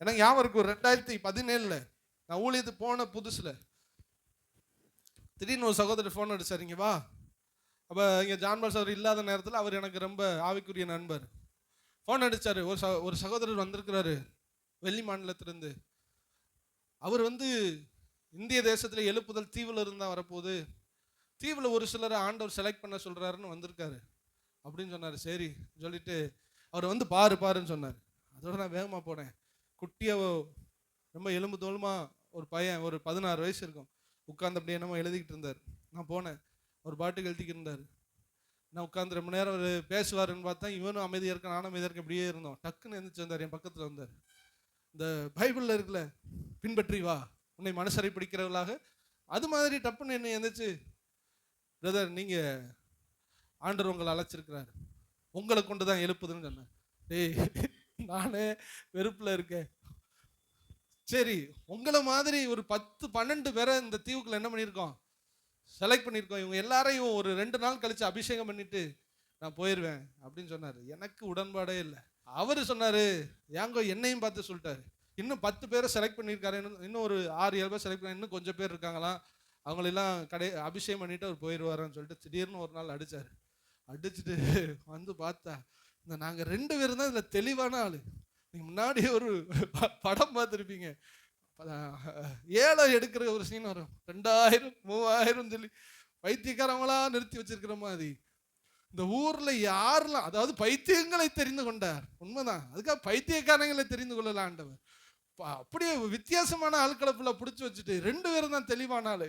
எனக்கு ஞாபகம் இருக்கு, 2017 நான் ஊழியத்துக்கு போன புதுசுல திடீர்னு ஒரு சகோதரர் ஃபோன் அடிச்சார், இங்க வா. அப்போ இங்கே ஜான்பால் சார் இல்லாத நேரத்தில் அவர் எனக்கு ரொம்ப ஆவிக்குரிய நண்பர். ஃபோன் அடித்தார். ஒரு சகோதரர் வந்திருக்கிறாரு வெள்ளி மாநிலத்திலேருந்து. அவர் இந்திய தேசத்தில் எழுப்புதல் தீவில் இருந்தால் வரப்போகுது, தீவில் ஒரு சிலரை ஆண்டவர் செலக்ட் பண்ண சொல்கிறாருன்னு வந்திருக்காரு அப்படின்னு சொன்னார். சரி சொல்லிட்டு அவர் பாருன்னு சொன்னார். அதோட நான் வேகமாக போனேன். குட்டியாக ரொம்ப எலும்பு தோலுமா ஒரு பையன், ஒரு 16 வயசு இருக்கும், உட்காந்து அப்படியே என்னமோ எழுதிக்கிட்டு இருந்தார். நான் போனேன், ஒரு பாட்டுக்கு எழுதிக்கிட்டு இருந்தார். நான் உட்காந்து ரொம்ப நேரம் அவர் பேசுவாருன்னு பார்த்தா இவனும் அமைதியாக இருக்க, நானும் அமைதியாக இருக்க, இப்படியே இருந்தோம். டக்குன்னு எழுந்திரிச்சு வந்தார், என் பக்கத்தில் வந்தார். இந்த பைபிளில் இருக்குல்ல, பின்பற்றி வா உன்னை மனசரை பிடிக்கிறவர்களாக, அது மாதிரி டப்புன்னு என்ன எழுந்திரிச்சு, பிரதர் நீங்கள் ஆண்டவர் உங்களை அழைச்சிருக்கிறார், உங்களை கொண்டு தான் எழுப்புதுன்னு சொன்னேன். டேய் நானே வெறுப்பில் இருக்கேன். சரி உங்களை மாதிரி ஒரு 10-12 பேரை இந்த தீவுக்குள்ள என்ன பண்ணியிருக்கோம், செலக்ட் பண்ணியிருக்கோம். இவங்க எல்லாரையும் ஒரு 2 நாள் கழிச்சு அபிஷேகம் பண்ணிட்டு நான் போயிடுவேன் அப்படின்னு சொன்னார். எனக்கு உடன்பாடே இல்லை. அவர் சொன்னார், ஏங்கோ என்னையும் பார்த்து சொல்லிட்டாரு, இன்னும் 10 பேரை செலக்ட் பண்ணியிருக்காரு, இன்னும் ஒரு 6-7 பேர் செலக்ட் பண்ணி, இன்னும் கொஞ்சம் பேர் இருக்காங்களாம், அவங்களெல்லாம் அபிஷேகம் பண்ணிட்டு அவர் போயிடுவாரான்னு சொல்லிட்டு திடீர்னு ஒரு நாள் அடித்தார். அடிச்சுட்டு பார்த்தா நாங்கள் 2 பேரும் தான் இதில் தெளிவான ஆள். நீங்கள் முன்னாடி ஒரு படம் பார்த்துருப்பீங்க, ஏழை எடுக்கிற ஒரு சீன் வரும், 2000-3000 சொல்லி வைத்தியக்காரவங்களா நிறுத்தி வச்சிருக்கிற மாதிரி. இந்த ஊர்ல யாரெல்லாம், அதாவது பைத்தியங்களை தெரிந்து கொண்டார், உண்மைதான். அதுக்காக பைத்தியக்காரங்களை தெரிந்து கொள்ளலாம் ஆண்டவர். அப்படியே வித்தியாசமான ஆட்களை பிடிச்சி வச்சுட்டு 2 பேரும் தான் தெளிவான ஆளு.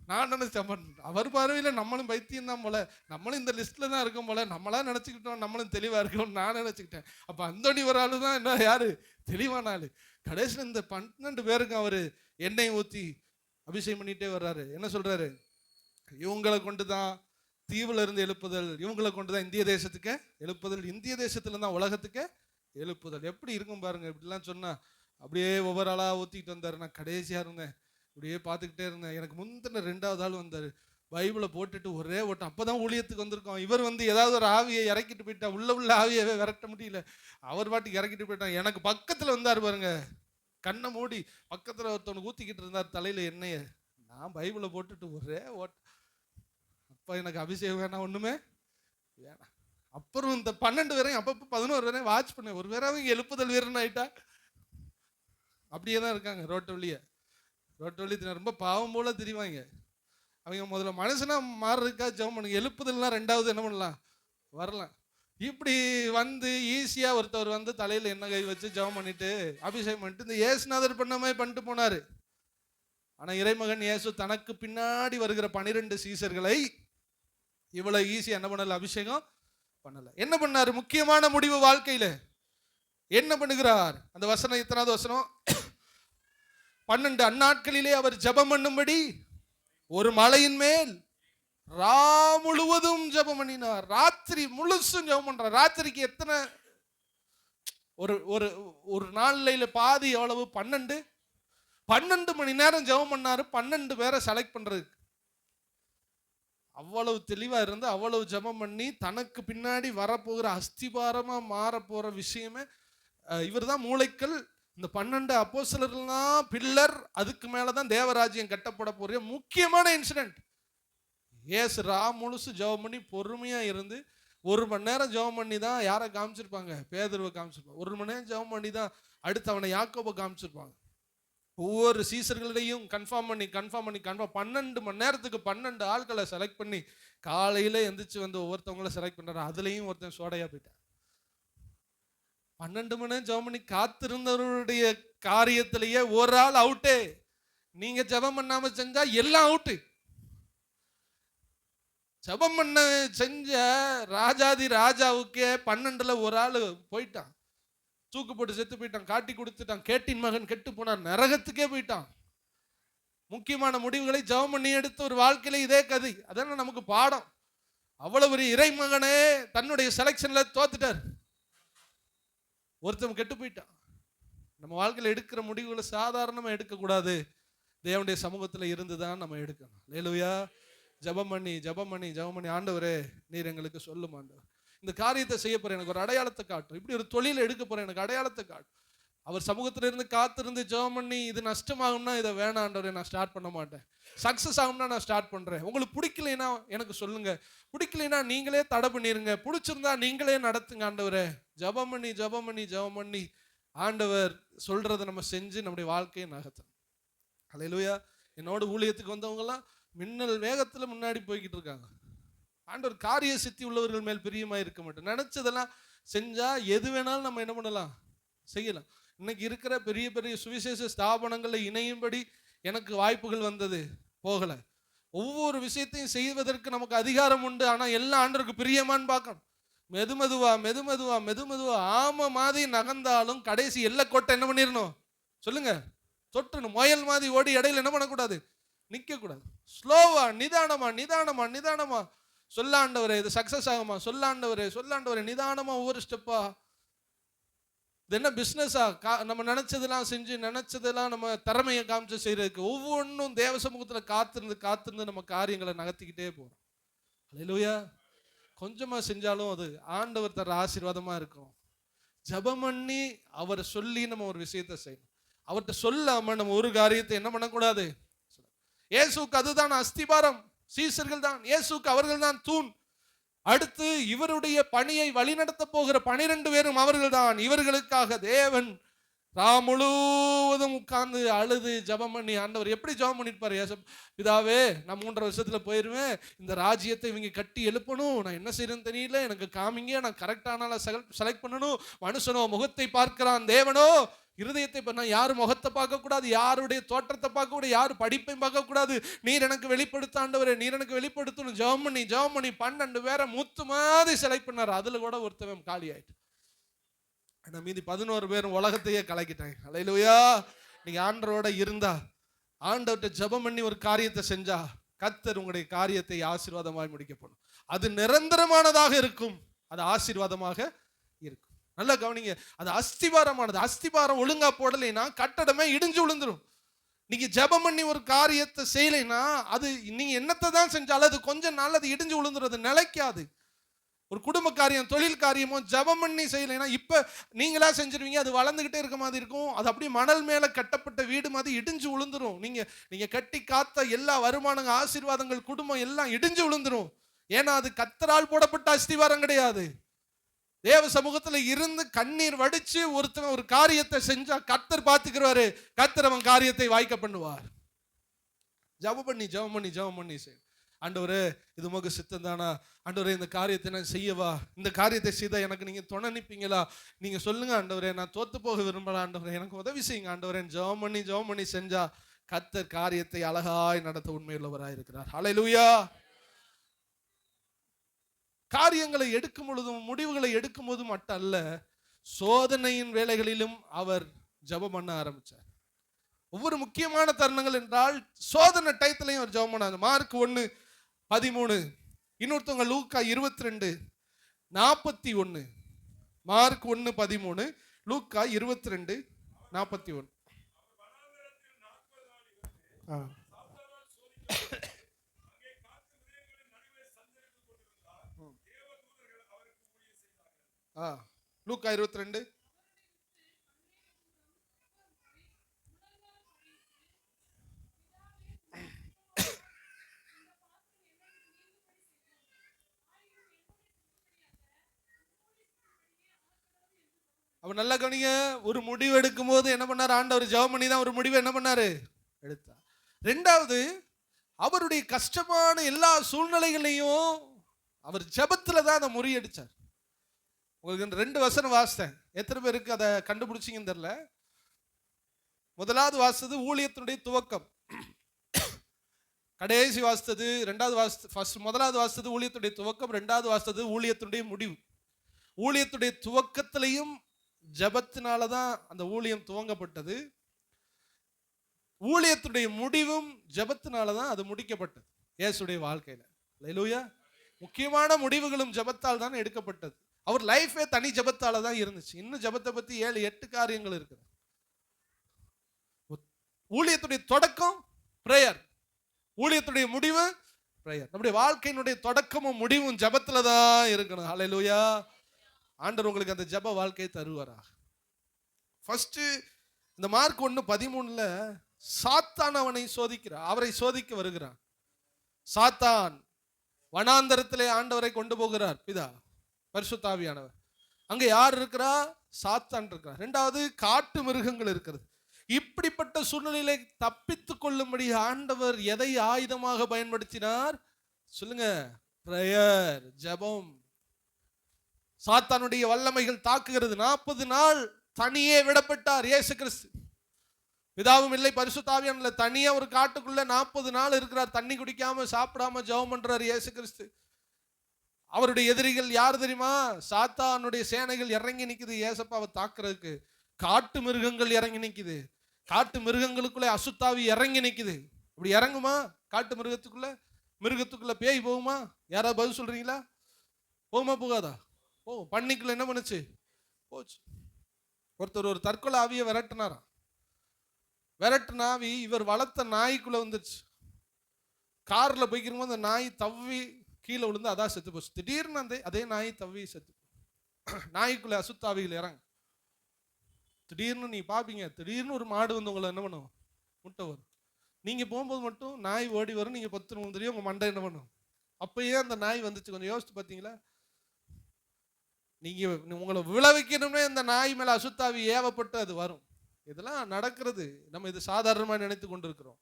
நான் நினைச்சேன் அவர் பார்வையில நம்மளும் பைத்தியம் தான் போல, நம்மளும் இந்த லிஸ்ட்ல தான் இருக்கோம் போல, நம்மளா நினைச்சுக்கிட்டோம் நம்மளும் தெளிவா இருக்கோம் நான் நினைச்சுக்கிட்டேன். அப்ப அந்தோணி ஒரு ஆளு தான் என்ன, யாரு தெளிவான ஆளு. கடைசியில் இந்த 12 பேருக்கு அவரு எண்ணெய் ஊத்தி அபிஷேகம் பண்ணிட்டே வர்றாரு. என்ன சொல்றாரு, இவங்களை கொண்டுதான் தீவுல இருந்து எழுப்புதல், இவங்களை கொண்டுதான் இந்திய தேசத்துக்கு எழுப்புதல், இந்திய தேசத்துல தான் உலகத்துக்கு எழுப்புதல். எப்படி இருக்கும் பாருங்க. இப்படிலாம் சொன்னா அப்படியே ஒவ்வொரு ஆளா ஊத்திக்கிட்டு வந்தாரு. நான் கடைசியா இருந்தேன், அப்படியே பார்த்துக்கிட்டே இருந்தேன். எனக்கு முந்தின 2வது ஆள் வந்தாரு, பைபிளை போட்டுட்டு ஒரே ஓட்டம். அப்பதான் ஊழியத்துக்கு வந்திருக்கோம். இவர் ஏதாவது ஒரு ஆவியை இறக்கிட்டு போயிட்டா, உள்ள ஆவியவே விரட்ட முடியல, அவர் பாட்டுக்கு இறக்கிட்டு போயிட்டான். எனக்கு பக்கத்துல வந்தாரு பாருங்க, கண்ணை மூடி பக்கத்துல ஒருத்தவனுக்கு ஊத்திக்கிட்டு இருந்தார் தலையில எண்ணெய. நான் பைபிளை போட்டுட்டு ஒரே ஓட்டம். அப்ப எனக்கு அபிஷேகம் வேணாம், ஒண்ணுமே வேணாம். அப்புறம் இந்த 12 பேரையும் அப்பப்போ 11 பேரையும் வாட்ச் பண்ணேன். ஒரு பேராவது இங்க எழுப்புதல் வீரன் ஆயிட்டா. அப்படியே தான் இருக்காங்க ரோட்டு வழி ரொம்ப பாவம் போல தெரிவாங்க. அவங்க முதல்ல மனுஷனா மாறுறதுக்கா ஜெபம் பண்ணுங்க. எழுப்புதல்லாம் 2வது என்ன பண்ணலாம், வரலாம். இப்படி ஈஸியா ஒருத்தவர் தலையில எண்ணெய் கை வச்சு ஜெபம் பண்ணிட்டு அபிஷேகம் பண்ணிட்டு இந்த இயேசுநாதர் பண்ண மாதிரி பண்ணிட்டு போனாரு. ஆனா இறைமகன் இயேசு தனக்கு பின்னாடி வருகிற 12 சீசர்களை இவ்வளவு ஈஸியா என்ன பண்ணல, அபிஷேகம் பண்ணல. என்ன பண்ணாரு, முக்கியமான முடிவு வாழ்க்கையில என்ன பண்ணுகிறார். அந்த வசனம் எத்தனாவது வசனம், 12 அந்நாட்களிலே அவர் ஜெபம் பண்ணும்படி ஒரு மலையின் மேல் ரா முழுவதும் ஜெபம் பண்ணினார். ராத்திரி முழுசும் ஜெபம் பண்றார். ராத்திரிக்கு எத்தனை, ஒரு நாள்ல பாதி எவ்வளவு, 12 மணி நேரம் ஜெபம் பண்ணாரு. 12 பேரை செலக்ட் பண்றதுக்கு அவ்வளவு தெளிவா இருந்து அவ்வளவு ஜெபம் பண்ணி தனக்கு பின்னாடி வரப்போகிற அஸ்திபாரமா மாற போற விஷயமே இவர் தான் மூளைக்கல். இந்த 12 அப்போஸ்தலர்கள்லாம் பில்லர். அதுக்கு மேலதான் தேவராஜ்யம் கட்டப்பட போற முக்கியமான இன்சிடென்ட். ஏசு முழுசு ஜெபம் பண்ணி பொறுமையா இருந்து 1 மணி நேரம் ஜெபம் பண்ணி தான் யாரை காமிச்சிருப்பாங்க, பேதுருவை காமிச்சிருப்பாங்க. 1 மணி நேரம் ஜெபம் பண்ணி தான் அடுத்து அவனை யாக்கோபை காமிச்சிருப்பாங்க. ஒவ்வொரு சீசர்களையும் கன்ஃபார்ம் பண்ணி 12 மணி நேரத்துக்கு 12 ஆட்களை செலக்ட் பண்ணி காலையில எந்திரிச்சு ஒவ்வொருத்தவங்களை செலக்ட் பண்றாரு. அதுலயும் ஒருத்தன் சோடையா போயிட்டான். 12 மணி நேரம் ஜெபம் பண்ணி காத்திருந்தவருடைய காரியத்திலேயே ஒரு ஆள் அவுட்டே. நீங்க ஜெபம் பண்ணாம செஞ்சா எல்லாம் அவுட்டு. ஜெபம் பண்ண செஞ்ச ராஜாதி ராஜாவுக்கே 12ல ஒரு ஆள் போயிட்டான், தூக்கு போட்டு செத்து போயிட்டான், காட்டி கொடுத்துட்டான். கேட்டின் மகன் கெட்டு போனான், நரகத்துக்கே போயிட்டான். முக்கியமான முடிவுகளை ஜெபம் பண்ணி எடுத்த ஒரு வாழ்க்கையில இதே கதை. அதான நமக்கு பாடம். அவ்வளவு ஒரு இறை மகனே தன்னுடைய செலக்ஷன்ல தோத்துட்டார். ஒருத்தன் கெட்டு போயிட்டான். நம்ம வாழ்க்கையில எடுக்கிற முடிவுகளை சாதாரணமா எடுக்க கூடாது. தேவனுடைய சமூகத்துல இருந்துதான் நம்ம எடுக்கணும். அல்லேலூயா. ஜெபம் பண்ணி ஆண்டவரே நீர் எங்களுக்கு சொல்லும் ஆண்டவர், இந்த காரியத்தை செய்ய போறேன், எனக்கு ஒரு அடையாளத்தை காட்டும், இப்படி ஒரு தொழிலை எடுக்க போறேன், எனக்கு அடையாளத்தை காட்டும். அவர் சமூகத்துல இருந்து காத்திருந்து ஜெபம் பண்ணி இது நஷ்டமாகும்னா இதை வேணாண்டவரே நான் ஸ்டார்ட் பண்ண மாட்டேன், சக்சஸ் ஆகும்னா நான் ஸ்டார்ட் பண்றேன். உங்களுக்கு பிடிக்கலைன்னா எனக்கு சொல்லுங்க, பிடிக்கலைன்னா நீங்களே தடை பண்ணிருங்க, பிடிச்சிருந்தா நீங்களே நடத்துங்க ஆண்டவரே. ஜெபம் பண்ணி ஆண்டவர் சொல்றதை நம்ம செஞ்சு நம்முடைய வாழ்க்கையை நகர்த்தணும். அல்லேலூயா. என்னோட ஊழியத்துக்கு வந்தவங்க எல்லாம் மின்னல் வேகத்துல முன்னாடி போய்கிட்டு இருக்காங்க. ஆண்டவர் காரிய சித்தி உள்ளவர்கள் மேல் பிரியமா இருக்க மாட்டோம். நினைச்சதெல்லாம் செஞ்சா எது வேணாலும் நம்ம என்ன பண்ணலாம், செய்யலாம். இன்னைக்கு இருக்கிற பெரிய பெரிய சுவிசேஷ ஸ்தாபனங்கள்ல இணையும்படி எனக்கு வாய்ப்புகள் வந்தது, போகல. ஒவ்வொரு விஷயத்தையும் செய்வதற்கு நமக்கு அதிகாரம் உண்டு. ஆனா எல்லா ஆண்டவருக்கு பிரியமான்னு பார்க்கணும். மெதுமெதுவா ஆம மாதிரி நகர்ந்தாலும் கடைசி எல்லை கோட்டை என்ன பண்ணிடணும் சொல்லுங்க, தொட்டணும். முயல் மாதிரி ஓடி இடையில என்ன பண்ணக்கூடாது, நிக்க கூடாது. ஸ்லோவா நிதானமா சொல்லாண்டவரே இது சக்சஸ் ஆகுமா, சொல்லாண்டவரே நிதானமா ஒவ்வொரு ஸ்டெப்பா. இது என்ன பிஸ்னஸா, நம்ம நினைச்சதெல்லாம் செஞ்சு நினைச்சதெல்லாம் நம்ம திறமையை காமிச்சு செய்யறதுக்கு ஒவ்வொன்றும் தேவ சமூகத்துல காத்திருந்து நம்ம காரியங்களை நகர்த்திக்கிட்டே போறோம். அல்லேலூயா. கொஞ்சமா செஞ்சாலும் அது ஆண்டவர் தர ஆசீர்வாதமா இருக்கும். ஜெபம் பண்ணி அவரை சொல்லி நம்ம ஒரு விஷயத்தை செய்யணும். அவர்கிட்ட சொல்லாம நம்ம ஒரு காரியத்தை என்ன பண்ணக்கூடாது. இயேசுக்கு அதுதான் அஸ்திபாரம், சீசர்கள் தான் இயேசுக்கு, அவர்கள் தான் தூண். அடுத்து இவருடைய பணியை வழிநடத்த போகிற 12 பேரும் அவர்கள் தான். இவர்களுக்காக தேவன் முழுவதும் உட்கார்ந்து அழுது ஜெபம் பண்ணி, ஆண்டவர் எப்படி ஜெபம் பண்ணிருப்பாரு? பிதாவே, நான் 3.5 வருஷத்துல போயிருவேன், இந்த ராஜ்யத்தை இவங்க கட்டி எழுப்பணும், நான் என்ன செய்யறேன்னு தெரியல, எனக்கு காமிங்க, நான் கரெக்டான செலக்ட் பண்ணணும். மனுஷனோ முகத்தை பார்க்கிறான், தேவனோ இருதயத்தை. நான் யாரு முகத்தை பார்க்க கூடாது, யாருடைய தோற்றத்தை பார்க்க கூடாது, யாரு படிப்பையும் பார்க்க கூடாது. நீர் எனக்கு வெளிப்படுத்த ஆண்டவரே, நீர் எனக்கு வெளிப்படுத்தணும். ஜெபம் பண்ணி 12 பேரை முத்து மாதிரி செலக்ட் பண்ணாரு. அதுல கூட ஒருத்தவன் காலி ஆயிட்டு. மீதி 11 பேரும் உலகத்தையே கலக்கிட்டாங்க. அல்லேலூயா. நீங்க ஆண்டவரோட இருந்தா, ஆண்டவர்கிட்ட ஜெபம் பண்ணி ஒரு காரியத்தை செஞ்சா, கர்த்தர் உங்களுடைய காரியத்தை ஆசீர்வாதமாய் முடிக்கப்படும். அது நிரந்தரமானதாக இருக்கும், அது ஆசீர்வாதமாக இருக்கும். நல்லா கவனிங்க. அது அஸ்திபாரமானது. அஸ்திபாரம் ஒழுங்கா போடலைன்னா கட்டடமே இடிஞ்சு விழுந்துரும். நீங்க ஜெபம் பண்ணி ஒரு காரியத்தை செய்யலைன்னா, அது நீங்க என்னத்தை தான் செஞ்சாலும் அது கொஞ்ச நாள் அது இடிஞ்சு விழுந்துரும், அது நிலைக்காது. ஒரு குடும்ப காரியம், தொழில் காரியமோ ஜெபம் பண்ணி செய்யலைன்னா, இப்ப நீங்களா செஞ்சிருவீங்க, அது வளர்ந்துகிட்டே இருக்க மாதிரி இருக்கும். அது அப்படியே மணல் மேல கட்டப்பட்ட வீடு மாதிரி இடிஞ்சு விழுந்துரும். நீங்க கட்டி காத்த எல்லா வருமானங்கள், ஆசீர்வாதங்கள், குடும்பம் எல்லாம் இடிஞ்சு விழுந்துரும். ஏன்னா அது கர்த்தரால் போடப்பட்ட அஸ்திவாரம் கிடையாது. தேவ சமூகத்துல இருந்து கண்ணீர் வடிச்சு ஒருத்தன் ஒரு காரியத்தை செஞ்சா கர்த்தர் பார்த்துக்கிறாரு. கர்த்தர் அவன் காரியத்தை வாய்க்க பண்ணுவார். ஜெபம் பண்ணி செய். ஆண்டவரே, இது உமக்கு சித்தம் தானா? ஆண்டவரே, இந்த காரியத்தை நான் செய்யவா? இந்த காரியத்தை செய்தா எனக்கு நீங்க துணை நிப்பீங்களா? நீங்க சொல்லுங்க ஆண்டவரே, நான் தோத்து போக விரும்பல ஆண்டவரே, எனக்கு உதவி செய்யுங்க ஆண்டவரே. ஜெபம் பண்ணி செஞ்சா கர்த்தர் காரியத்தை அழகாய் நடத்த உண்மையுள்ளவராய் இருக்கிறார். ஹல்லேலூயா. காரியங்களை எடுக்கும் பொழுதும், முடிவுகளை எடுக்கும் போதும் மட்டும் அல்ல, சோதனையின் வேளைகளிலும் அவர் ஜெபம் பண்ண ஆரம்பிச்சார். ஒவ்வொரு முக்கியமான தருணங்கள் என்றால் சோதனை டயத்திலையும் அவர் ஜெபம் பண்ணார். மார்க் 1:13, இன்னொருத்தவங்க லூக்கா 22:41. மார்க் 1:13, லூக்கா 22:41. லூக்கா 22. அப்ப நல்லா கவனிங்க. ஒரு முடிவு எடுக்கும் போது என்ன பண்ணாரு? ஆண்டவர் ஜெபம் பண்ணி தான் ஒரு முடிவு என்ன பண்ணாரு? எடுத்தார். ரெண்டாவது, அவருடைய கஷ்டமான எல்லா சூழ்நிலைகளையும் அவர் ஜெபத்துல தான் அதை முறியடிச்சார். உங்களுக்கு 2 வசனம் வாசித்தேன். எத்தனை பேருக்கு அதை கண்டுபிடிச்சிங்கன்னு தெரியல. முதலாவது வாசித்தது ஊழியத்தினுடைய துவக்கம். கடைசி வாசித்தது முதலாவது வாசித்தது ஊழியத்துடைய துவக்கம், ரெண்டாவது வாசித்தது ஊழியத்துடைய முடிவு. ஊழியத்துடைய துவக்கத்திலையும் ஜெபத்தினாலதான் அந்த ஊழியம் துவங்கப்பட்டது. ஊழியத்துடைய முடிவும் ஜெபத்தினாலதான் அது முடிக்கப்பட்டது இயேசுடைய வாழ்க்கையில. அல்லேலூயா. முக்கியமான முடிவுகளும் ஜெபத்தால் தான் எடுக்கப்பட்டது. அவர் லைஃபே தனி ஜெபத்தால தான் இருந்துச்சு. இன்னும் ஜெபத்தை பத்தி 7-8 காரியங்கள் இருக்குது. ஊழியத்துடைய தொடக்கம் பிரேயர், ஊழியத்துடைய முடிவு பிரேயர். நம்முடைய வாழ்க்கையினுடைய தொடக்கமும் முடிவும் ஜெபத்துல தான் இருக்கணும். ஹல்லேலூயா. ஆண்டவர் உங்களுக்கு அந்த ஜெப வாழ்க்கையை தருவாராக. ஃபர்ஸ்ட் இந்த மார்க் 1:13 சாத்தான் அவனை சோதிக்கிறான், அவரை சோதிக்க வருகிறான். சாத்தான் வனாந்தரத்திலே ஆண்டவரை கொண்டு போகிறார் பிதா பரிசுத்த ஆவியானவர். அங்க யார் இருக்கிறா? சாத்தான் இருக்கிறார். ரெண்டாவது, காட்டு மிருகங்கள் இருக்கிறது. இப்படிப்பட்ட சூழ்நிலையிலே தப்பித்துக் கொள்ளும்படி ஆண்டவர் எதை ஆயுதமாக பயன்படுத்தினார்? சொல்லுங்க. பிரேயர், ஜெபம். சாத்தானுடைய வல்லமைகள் தாக்குகிறது. 40 நாள் தனியே விடப்பட்டார் இயேசு கிறிஸ்து. பிதாவும் இல்லை, பரிசுத்த ஆவியானவர் இல்லை, தனியா ஒரு காட்டுக்குள்ள 40 நாள் இருக்கிறார். தண்ணி குடிக்காம சாப்பிடாம ஜெபம் பண்றார் இயேசு கிறிஸ்து. அவருடைய எதிரிகள் யார் தெரியுமா? சாத்தானுடைய சேனைகள் இறங்கி நிக்குது இயேசப்பாவை தாக்குறதுக்கு. காட்டு மிருகங்கள் இறங்கி நிக்குது. காட்டு மிருகங்களுக்குள்ள அசுத்தாவி இறங்கி நிக்குது. இப்படி இறங்குமா? காட்டு மிருகத்துக்குள்ள பேய் போகுமா? யாராவது பதில் சொல்றீங்களா? போகுமா போகாதா? போகும். பண்ணிக்குள்ள என்ன பண்ணுச்சு? போச்சு. ஒருத்தர் ஒரு தற்கொலை ஆவியை விரட்டினாராம். விரட்டின ஆவி இவர் வளர்த்த நாய்க்குள்ள வந்துருச்சு. கார்ல போய்க்கிறோம், அந்த நாய் தவ்வி கீழே விழுந்து அதான் செத்து போச்சு. திடீர்னு அதே நாய் தவ்வி செத்து. நாய்க்குள்ள அசுத்தாவிகள் இறங்க. திடீர்னு நீ பாப்பீங்க, திடீர்னு ஒரு மாடு வந்து உங்களை என்ன பண்ணும்? முட்டை வரும். நீங்க போகும்போது மட்டும் நாய் ஓடி வரும். நீங்க 10 தெரியும், உங்க மண்டை என்ன பண்ணும்? அப்பயே அந்த நாய் வந்துச்சு. கொஞ்சம் யோசிச்சு பார்த்தீங்களா? நீங்க உங்களை விளைவிக்கணும்னே இந்த நாய் மேல அசுத்தாவி ஏவப்பட்டு அது வரும். இதெல்லாம் நடக்கிறது. நம்ம இது சாதாரணமாக நினைத்து கொண்டிருக்கிறோம்.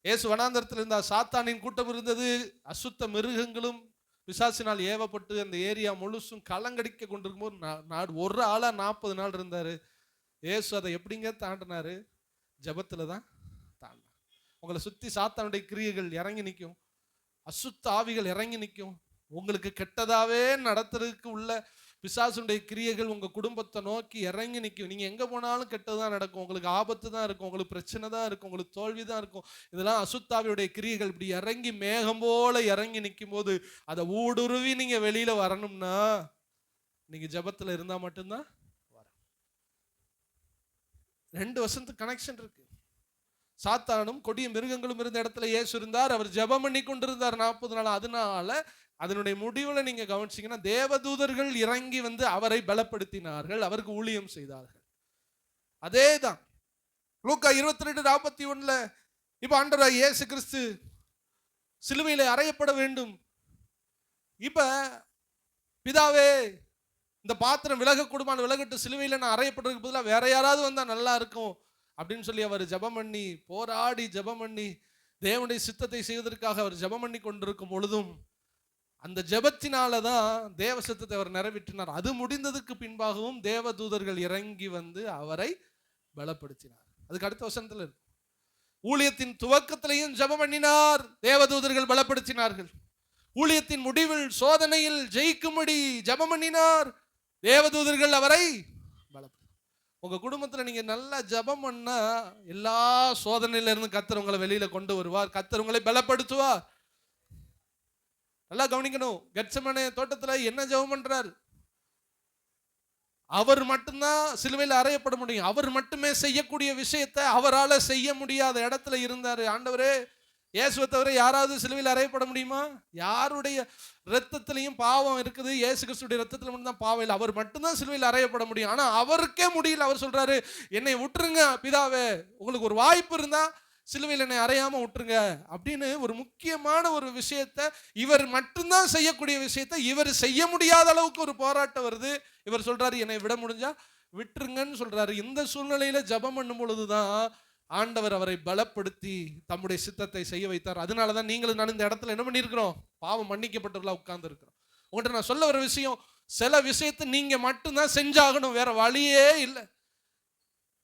இயேசு வனாந்தரத்தில் இருந்தால் சாத்தானின் கூட்டம் இருந்தது. அசுத்த மிருகங்களும் பிசாசினால் ஏவப்பட்டு அந்த ஏரியா முழுசும் கலங்கடிக்க கொண்டிருக்கும் போது நாடு ஒரு ஆளா 40 நாள் இருந்தாரு. இயேசு அதை எப்படிங்க தாண்டினாரு? ஜபத்துல தான் தாண்டினார். உங்களை சுத்தி சாத்தானுடைய கிரியைகள் இறங்கி நிற்கும், அசுத்த ஆவிகள் இறங்கி நிற்கும். உங்களுக்கு கெட்டதாவே நடத்துறதுக்கு உள்ள பிசாசுடைய கிரியைகள் உங்க குடும்பத்தை நோக்கி இறங்கி நிற்கும். நீங்க எங்க போனாலும் கெட்டதான் நடக்கும், உங்களுக்கு ஆபத்து தான் இருக்கும், உங்களுக்கு பிரச்சனை தான் இருக்கும், உங்களுக்கு தோல்வி தான் இருக்கும். இதெல்லாம் அசுத்தாவியுடைய கிரியைகள். இப்படி இறங்கி மேகம் போல இறங்கி நிற்கும் போது அதை ஊடுருவி நீங்க வெளியில வரணும்னா நீங்க ஜபத்துல இருந்தா மட்டும்தான் வர. 2 வருஷத்துக்கு கனெக்ஷன் இருக்கு. சாத்தானும் கொடிய மிருகங்களும் இருந்த இடத்துல இயேசு இருந்தார். அவர் ஜெபம் பண்ணி கொண்டிருந்தார் 40 நாள். அதனால அதனுடைய முடிவுல நீங்க கவனிச்சீங்கன்னா தேவதூதர்கள் இறங்கி வந்து அவரை பலப்படுத்தினார்கள், அவருக்கு ஊழியம் செய்தார்கள். அதேதான் லூக்கா 22:41 இப்ப ஆண்டவராகிய இயேசு கிறிஸ்து சிலுவையிலே அறையப்பட வேண்டும். இப்ப பிதாவே இந்த பாத்திரம் விலகக்கூடுமான விலகட்டு, சிலுவையில நான் அறையப்படுறதுக்கு பதிலாக வேற யாராவது வந்தா நல்லா இருக்கும் அப்படின்னு சொல்லி அவர் ஜெபம் பண்ணி போராடி ஜெபம் பண்ணி தேவனுடைய சித்தத்தை செய்வதற்காக அவர் ஜெபம் பண்ணி கொண்டிருக்கும் பொழுதும் அந்த ஜெபத்தினாலதான் தேவ சித்தத்தை அவர் நிறைவேற்றினார். அது முடிந்ததுக்கு பின்பாகவும் தேவ தூதர்கள் இறங்கி வந்து அவரை பலப்படுத்தினார். அதுக்கு அடுத்த வசனத்துல இருக்கு, ஊழியத்தின் துவக்கத்திலையும் ஜெபம் பண்ணினார், தேவதூதர்கள் பலப்படுத்தினார்கள். ஊழியத்தின் முடிவில் சோதனையில் ஜெயிக்கும்படி ஜெபம் பண்ணினார், தேவதூதர்கள் அவரை பலப்படுத்தினார். உங்க குடும்பத்துல நீங்க நல்லா ஜெபம் பண்ணா எல்லா சோதனையில இருந்து கர்த்தர் உங்களை வெளியில கொண்டு வருவார், கர்த்தர் உங்களை பலப்படுத்துவார். நல்லா கவனிக்கணும். கெத்செமனே தோட்டத்துல என்ன ஜெபம் பண்றார்? அவர் மட்டும்தான் சிலுவையில் அறையப்பட முடியும். அவர் மட்டுமே செய்யக்கூடிய விஷயத்தை அவரால் செய்ய முடியாத இடத்துல இருந்தாரு. ஆண்டவரே, இயேசுவை தவிர யாராவது சிலுவையில் அறையப்பட முடியுமா? யாருடைய ரத்தத்திலையும் பாவம் இருக்குது, இயேசு கிறிஸ்துடைய ரத்தத்தில் மட்டும்தான் பாவம் இல்லை. அவர் மட்டும்தான் சிலுவையில் அறையப்பட முடியும். ஆனா அவருக்கே முடியல. அவர் சொல்றாரு, என்னை விட்டுருங்க பிதாவே, உங்களுக்கு ஒரு வாய்ப்பு இருந்தா சிலுவையில் என்னை அறையாம விட்டுருங்க அப்படின்னு ஒரு முக்கியமான ஒரு விஷயத்தை, இவர் மட்டும்தான் செய்யக்கூடிய விஷயத்தை இவர் செய்ய முடியாத அளவுக்கு ஒரு போராட்டம் வருது. இவர் சொல்றாரு, என்னை விட முடிஞ்சா விட்டுருங்கன்னு சொல்றாரு. இந்த சூழ்நிலையில ஜெபம் பண்ணும் பொழுதுதான் ஆண்டவர் அவரை பலப்படுத்தி தம்முடைய சித்தத்தை செய்ய வைத்தார். அதனாலதான் நீங்களும் நான் இந்த இடத்துல என்ன பண்ணியிருக்கிறோம்? பாவம் மன்னிக்கப்பட்டவர்களா உட்கார்ந்து இருக்கிறோம். உங்கள்கிட்ட நான் சொல்ல வர விஷயம், சில விஷயத்தை நீங்க மட்டும்தான் செஞ்சாகணும், வேற வழியே இல்லை.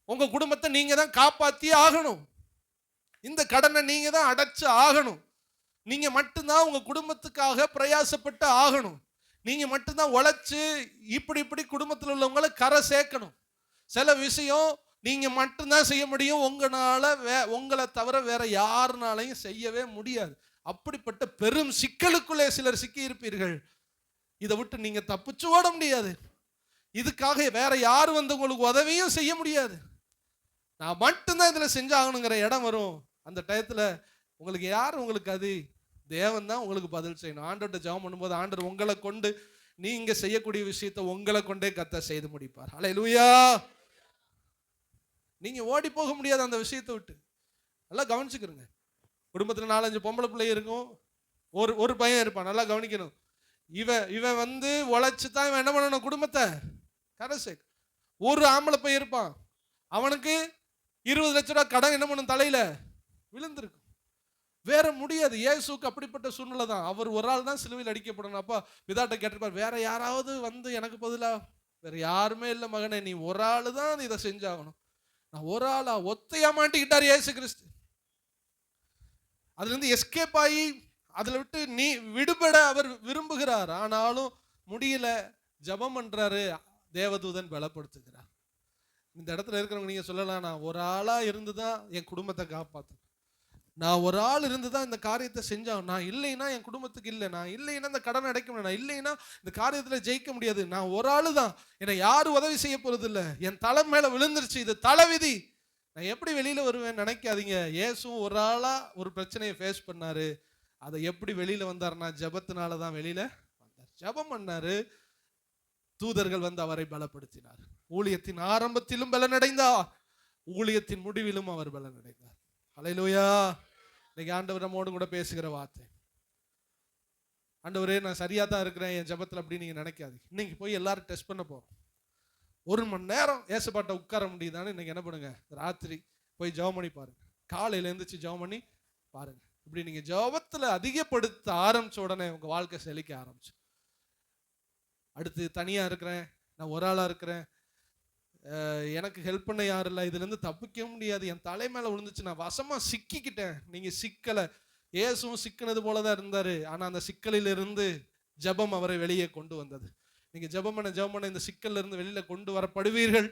உங்க குடும்பத்தை நீங்க தான் காப்பாத்தி ஆகணும், இந்த கடனை நீங்க தான் அடைச்சு ஆகணும், நீங்க மட்டும்தான் உங்க குடும்பத்துக்காக பிரயாசப்பட்டு ஆகணும், நீங்க மட்டும்தான் உழைச்சு இப்படி குடும்பத்தில் உள்ளவங்களை கரை சேர்க்கணும். சில விஷயம் நீங்க மட்டும்தான் செய்ய முடியும், உங்களை தவிர வேற யாருனாலையும் செய்யவே முடியாது. அப்படிப்பட்ட பெரும் சிக்கலுக்குள்ளே சிலர் சிக்கி இருப்பீர்கள். இதை விட்டு நீங்க தப்பிச்சு ஓட முடியாது. இதுக்காக வேற யாரும் வந்து உங்களுக்கு உதவியும் செய்ய முடியாது. நான் மட்டும்தான் இதுல செஞ்சாகணுங்கிற இடம் வரும். அந்த டயத்துல உங்களுக்கு யார் உங்களுக்கு அது? தேவன் தான் உங்களுக்கு பதில் செய்யணும். ஆண்டவர்கிட்ட ஜெபம் பண்ணும்போது ஆண்டவர் உங்களை கொண்டு நீங்க செய்யக்கூடிய விஷயத்தை உங்களை கொண்டே கர்த்தர் செய்து முடிப்பார். ஹல்லேலூயா. நீங்க ஓடி போக முடியாது அந்த விஷயத்தை விட்டு. நல்லா கவனிச்சுக்கிறங்க. குடும்பத்துல 4-5 பொம்பளை பிள்ளை இருக்கும், ஒரு பையன் இருப்பான். நல்லா கவனிக்கணும். இவன் வந்து உழைச்சு தான் இவன் என்ன பண்ணணும்? குடும்பத்தை கரை சேர்க்க. ஒரு ஆம்பளை பையன் இருப்பான், அவனுக்கு 20 லட்ச ரூபாய் கடன் என்ன பண்ணும்? தலையில விழுந்திருக்கும். வேற முடியாது. இயேசுக்கு அப்படிப்பட்ட சூழ்நிலை தான். அவர் ஒரு ஆள் தான் சிலுவையில் அடிக்கப்படணும். அப்பா பிதாட்ட கேட்டிருப்பார், வேற யாராவது வந்து எனக்கு பதிலா? வேற யாருமே இல்லை மகனே, நீ ஒரு ஆளு தான் இதை செஞ்சாகணும். நான் ஒரு ஆளா ஒத்தையா மாட்டிக்கிட்டார் இயேசு கிறிஸ்து. அதுல இருந்து எஸ்கேப் ஆகி அதுல விட்டு நீ விடுபட அவர் விரும்புகிறார். ஆனாலும் முடியல. ஜெபம் பண்றாரு, தேவதூதன் பலப்படுத்துகிறார். இந்த இடத்துல இருக்கிறவங்க நீங்க சொல்லலாம், நான் ஒரு ஆளா இருந்துதான் என் குடும்பத்தை காப்பாத்து, நான் ஒரு ஆள் இருந்துதான் இந்த காரியத்தை செஞ்சான், நான் இல்லைன்னா என் குடும்பத்துக்கு இல்லை, நான் இல்லைன்னா இந்த கடன் அடைக்க முடியாது, நான் இல்லைன்னா இந்த காரியத்துல ஜெயிக்க முடியாது, நான் ஒரு ஆளு தான், என்னை யாரும் உதவி செய்ய போறது இல்லை, என் தலை மேல விழுந்துருச்சு, இது தலைவிதி, நான் எப்படி வெளியில வருவேன் நினைக்காதீங்க. இயேசுவும் ஒரு ஆளா ஒரு பிரச்சனையை ஃபேஸ் பண்ணாரு. அதை எப்படி வெளியில வந்தாருன்னா ஜெபத்தினாலதான் வெளியில வந்தார். ஜெபம் பண்ணாரு, தூதர்கள் வந்து அவரை பலப்படுத்தினார். ஊழியத்தின் ஆரம்பத்திலும் பலனடைந்தார், ஊழியத்தின் முடிவிலும் அவர் பலனடைந்தார். ஹல்லேலூயா. இன்னைக்கு ஆண்டவர் நம்மோடு கூட பேசுகிற வார்த்தை, ஆண்டவரே நான் சரியா தான் இருக்கிறேன் என் ஜெபத்தில் அப்படின்னு நீங்க நினைக்காதீங்க. இன்னைக்கு போய் எல்லாரும் டெஸ்ட் பண்ண போறோம். 1 மணி நேரம் ஏசப்பாட்ட உட்கார முடியுதான்னு இன்னைக்கு என்ன பண்ணுங்க, ராத்திரி போய் ஜெபம் பண்ணி பாருங்க. காலையில எழுந்திரிச்சு ஜெபம் பண்ணி பாருங்க. இப்படி நீங்க ஜெபத்துல அதிகப்படுத்த ஆரம்பிச்ச உடனே உங்க வாழ்க்கை செழிக்க ஆரம்பிச்சு. அடுத்து தனியா இருக்கிறேன், நான் ஒரு ஆளா இருக்கிறேன், எனக்கு ஹெல்ப் பண்ண யாரும் இல்லை, இதுல இருந்து தப்பிக்க முடியாது, என் தலை மேல விழுந்துச்சு, நான் வசமா சிக்கிக்கிட்டேன். நீங்க சிக்கலை, இயேசுவும் சிக்கினது போலதான் இருந்தாரு. ஆனா அந்த சிக்கலிலிருந்து ஜெபம் அவரை வெளியே கொண்டு வந்தது. நீங்க ஜெபம் பண்ண இந்த சிக்கல்ல இருந்து வெளியில கொண்டு வரப்படுவீர்கள்.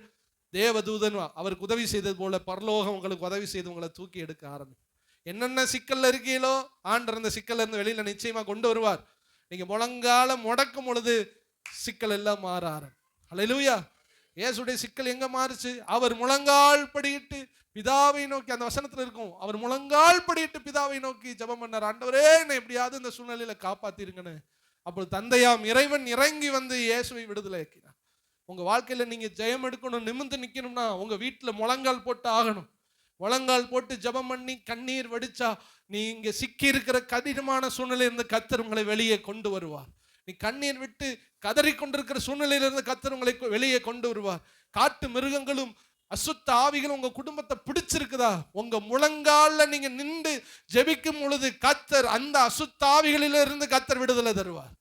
தேவதூதன் அவருக்கு உதவி செய்தது போல பரலோகம் உங்களுக்கு உதவி செய்து உங்களை தூக்கி எடுக்க ஆரம்பிக்கும். என்னென்ன சிக்கல்ல இருக்கீங்களோ ஆண்டவர் அந்த சிக்கல்ல இருந்து வெளியில நிச்சயமா கொண்டு வருவார். நீங்க முழங்கால முடக்கும் பொழுது சிக்கல் எல்லாம் மாற ஆரம்பிக்கும். அல்லேலூயா. இயேசுடைய சிக்கல் எங்க மாறுச்சு? அவர் முழங்கால் படியிட்டு பிதாவை நோக்கி, அந்த வசனத்துல இருக்கும், அவர் முழங்கால் படியிட்டு பிதாவை நோக்கி ஜெபம் பண்ணார். ஆண்டவரே என்னை எப்படியாவது இந்த சூழ்நிலையில காப்பாத்திருங்கன்னு. அப்போ தந்தையாம் இறைவன் இறங்கி வந்து இயேசுவை விடுதலை ஆக்கினார். உங்க வாழ்க்கையில நீங்க ஜெயம் எடுக்கணும், நிமிர்ந்து நிக்கணும்னா உங்க வீட்டுல முழங்கால் போட்டு ஆகணும். முழங்கால் போட்டு ஜெபம் பண்ணி கண்ணீர் வடிச்சா நீங்க சிக்கி இருக்கிற கடினமான சூழ்நிலையிலிருந்து கர்த்தர் உங்களை வெளியே கொண்டு வருவார். நீ கண்ணீர் விட்டு கதறி கொண்டிருக்கிற சூழ்நிலையிலிருந்து கர்த்தர் உங்களை வெளியே கொண்டு வருவார். காட்டு மிருகங்களும் அசுத்த ஆவிகளும் உங்க குடும்பத்தை பிடிச்சிருக்குதா? உங்க முழங்கால நீங்க நின்று ஜெபிக்கும் பொழுது கர்த்தர் அந்த அசுத்த ஆவிகளிலிருந்து கர்த்தர் விடுதலை தருவார்.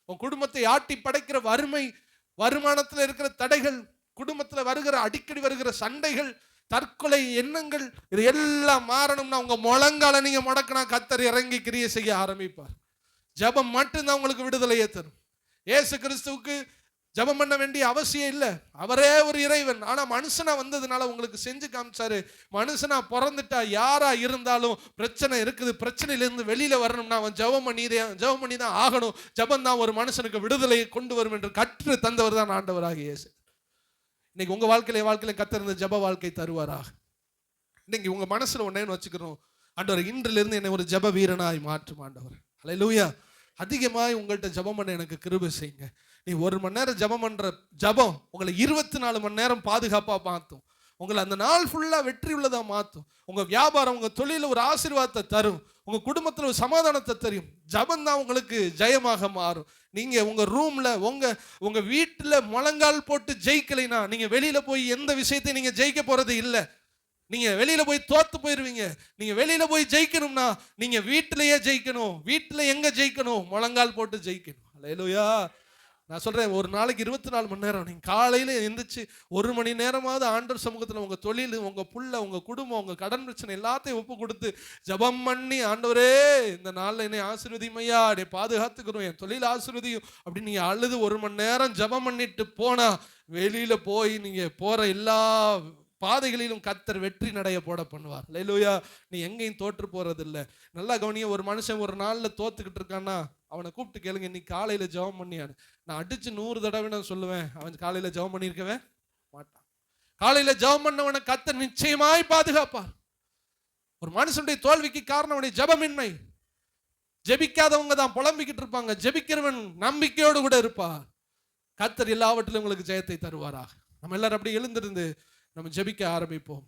உங்க குடும்பத்தை ஆட்டி படைக்கிற வறுமை, வருமானத்தில் இருக்கிற தடைகள், குடும்பத்துல வருகிற அடிக்கடி வருகிற சண்டைகள், தற்கொலை எண்ணங்கள், இது எல்லாம் மாறணும்னா உங்க முழங்கால நீங்க முடக்கினா கர்த்தர் இறங்கி கிரியை செய்ய ஆரம்பிப்பார். ஜெபம் மட்டும்தான் உங்களுக்கு விடுதலையை தரும். இயேசு கிறிஸ்துவுக்கு ஜெபம் பண்ண வேண்டிய அவசியம் இல்லை. அவரே ஒரு இறைவன். ஆனா மனுஷனா வந்ததுனால உங்களுக்கு செஞ்சு காமிச்சாரு. மனுஷனா பிறந்துட்டா யாரா இருந்தாலும் பிரச்சனை இருக்குது, பிரச்சனையிலிருந்து வெளியில வரணும்னா அவன் ஜெபம் பண்ணி தான் ஆகணும். ஜெபம் தான் ஒரு மனுஷனுக்கு விடுதலையை கொண்டு வரும் என்று கற்று தந்தவர் தான் ஆண்டவராக இயேசு. இன்னைக்கு உங்க வாழ்க்கையில கர்த்தர் இந்த ஜெப வாழ்க்கை தருவாராக. இன்னைக்கு உங்க மனசுல ஒன்னேன்னு வச்சுக்கிறோம், ஆண்டவர் இன்றிலிருந்து என்னை ஒரு ஜெப வீரனாய் மாற்றும் ஆண்டவர். அல்லேலூயா. அதிகமாய் உங்கள்கிட்ட ஜெபம் பண்ண எனக்கு கிருபை செய்யுங்க. நீ 1 மணி நேரம் ஜெபம் பண்ற ஜெபம் உங்களை 24 மணி நேரம் பாதுகாப்பா மாற்றும். உங்களை அந்த நாள் ஃபுல்லா வெற்றி உள்ளதா மாற்றும். உங்க வியாபாரம், உங்க தொழில ஒரு ஆசீர்வாதத்தை தரும். உங்க குடும்பத்துல ஒரு சமாதானத்தை தரும். ஜெபம் தான் உங்களுக்கு ஜெயமாக மாறும். நீங்க உங்க ரூம்ல உங்க வீட்டுல முழங்கால் போட்டு ஜெயிக்கலைனா நீங்க வெளியில போய் எந்த விஷயத்தையும் நீங்க ஜெயிக்க போறது இல்லை. நீங்க வெளியில போய் தோத்து போயிருவீங்க. நீங்க வெளியில போய் ஜெயிக்கணும்னா நீங்க வீட்டிலேயே ஜெயிக்கணும். வீட்டுல எங்க ஜெயிக்கணும்? முழங்கால் போட்டு ஜெயிக்கணும். அல்லேலூயா. நான் சொல்றேன், ஒரு நாளைக்கு 24 மணி நேரம் நீங்க காலையில எந்திரிச்சு 1 மணி நேரமாவது ஆண்டவர் சமூகத்துல உங்க தொழில், உங்க புள்ள, உங்க குடும்பம், உங்க கடன் பிரச்சனை எல்லாத்தையும் ஒப்பு கொடுத்து ஜெபம் பண்ணி, ஆண்டவரே இந்த நாள்ல என்னை ஆசீர்வதிமையா, என்னை பாதுகாத்துக்கிறோம், என் தொழில் ஆசீர்வதியும் அப்படின்னு நீங்க அழுது 1 மணி நேரம் ஜெபம் பண்ணிட்டு போனா வெளியில போய் நீங்க போற எல்லா பாதைகளிலும் கர்த்தர் வெற்றி நடைய போட பண்ணுவார். அல்லேலூயா. நீ எங்கேயும் தோற்று போறது இல்லை. நல்லா கவனிய, ஒரு மனுஷன் ஒரு நாள்ல தோத்துக்கிட்டு இருக்கான்னா அவனை கூப்பிட்டு கேளுங்க, நீ காலையில ஜெபம் பண்ணியான்னு. நான் அடிச்சு 100 தடவை நான் சொல்லுவேன், அவன் காலையில ஜெபம் பண்ணியிருக்கவே மாட்டான். காலையில ஜெபம் பண்ணவனை கர்த்தர் நிச்சயமாய் பாதுகாப்பார். ஒரு மனுஷனுடைய தோல்விக்கு காரணம் அவனுடைய ஜெபமின்மை. ஜெபிக்காதவங்க தான் புலம்பிக்கிட்டு இருப்பாங்க. ஜெபிக்கிறவன் நம்பிக்கையோடு கூட இருப்பார். கர்த்தர் எல்லாவற்றிலும் உங்களுக்கு ஜெயத்தை தருவாராக. நம்ம எல்லாரும் அப்படி எழுந்திருந்து நம்ம ஜெபிக்க ஆரம்பிப்போம்.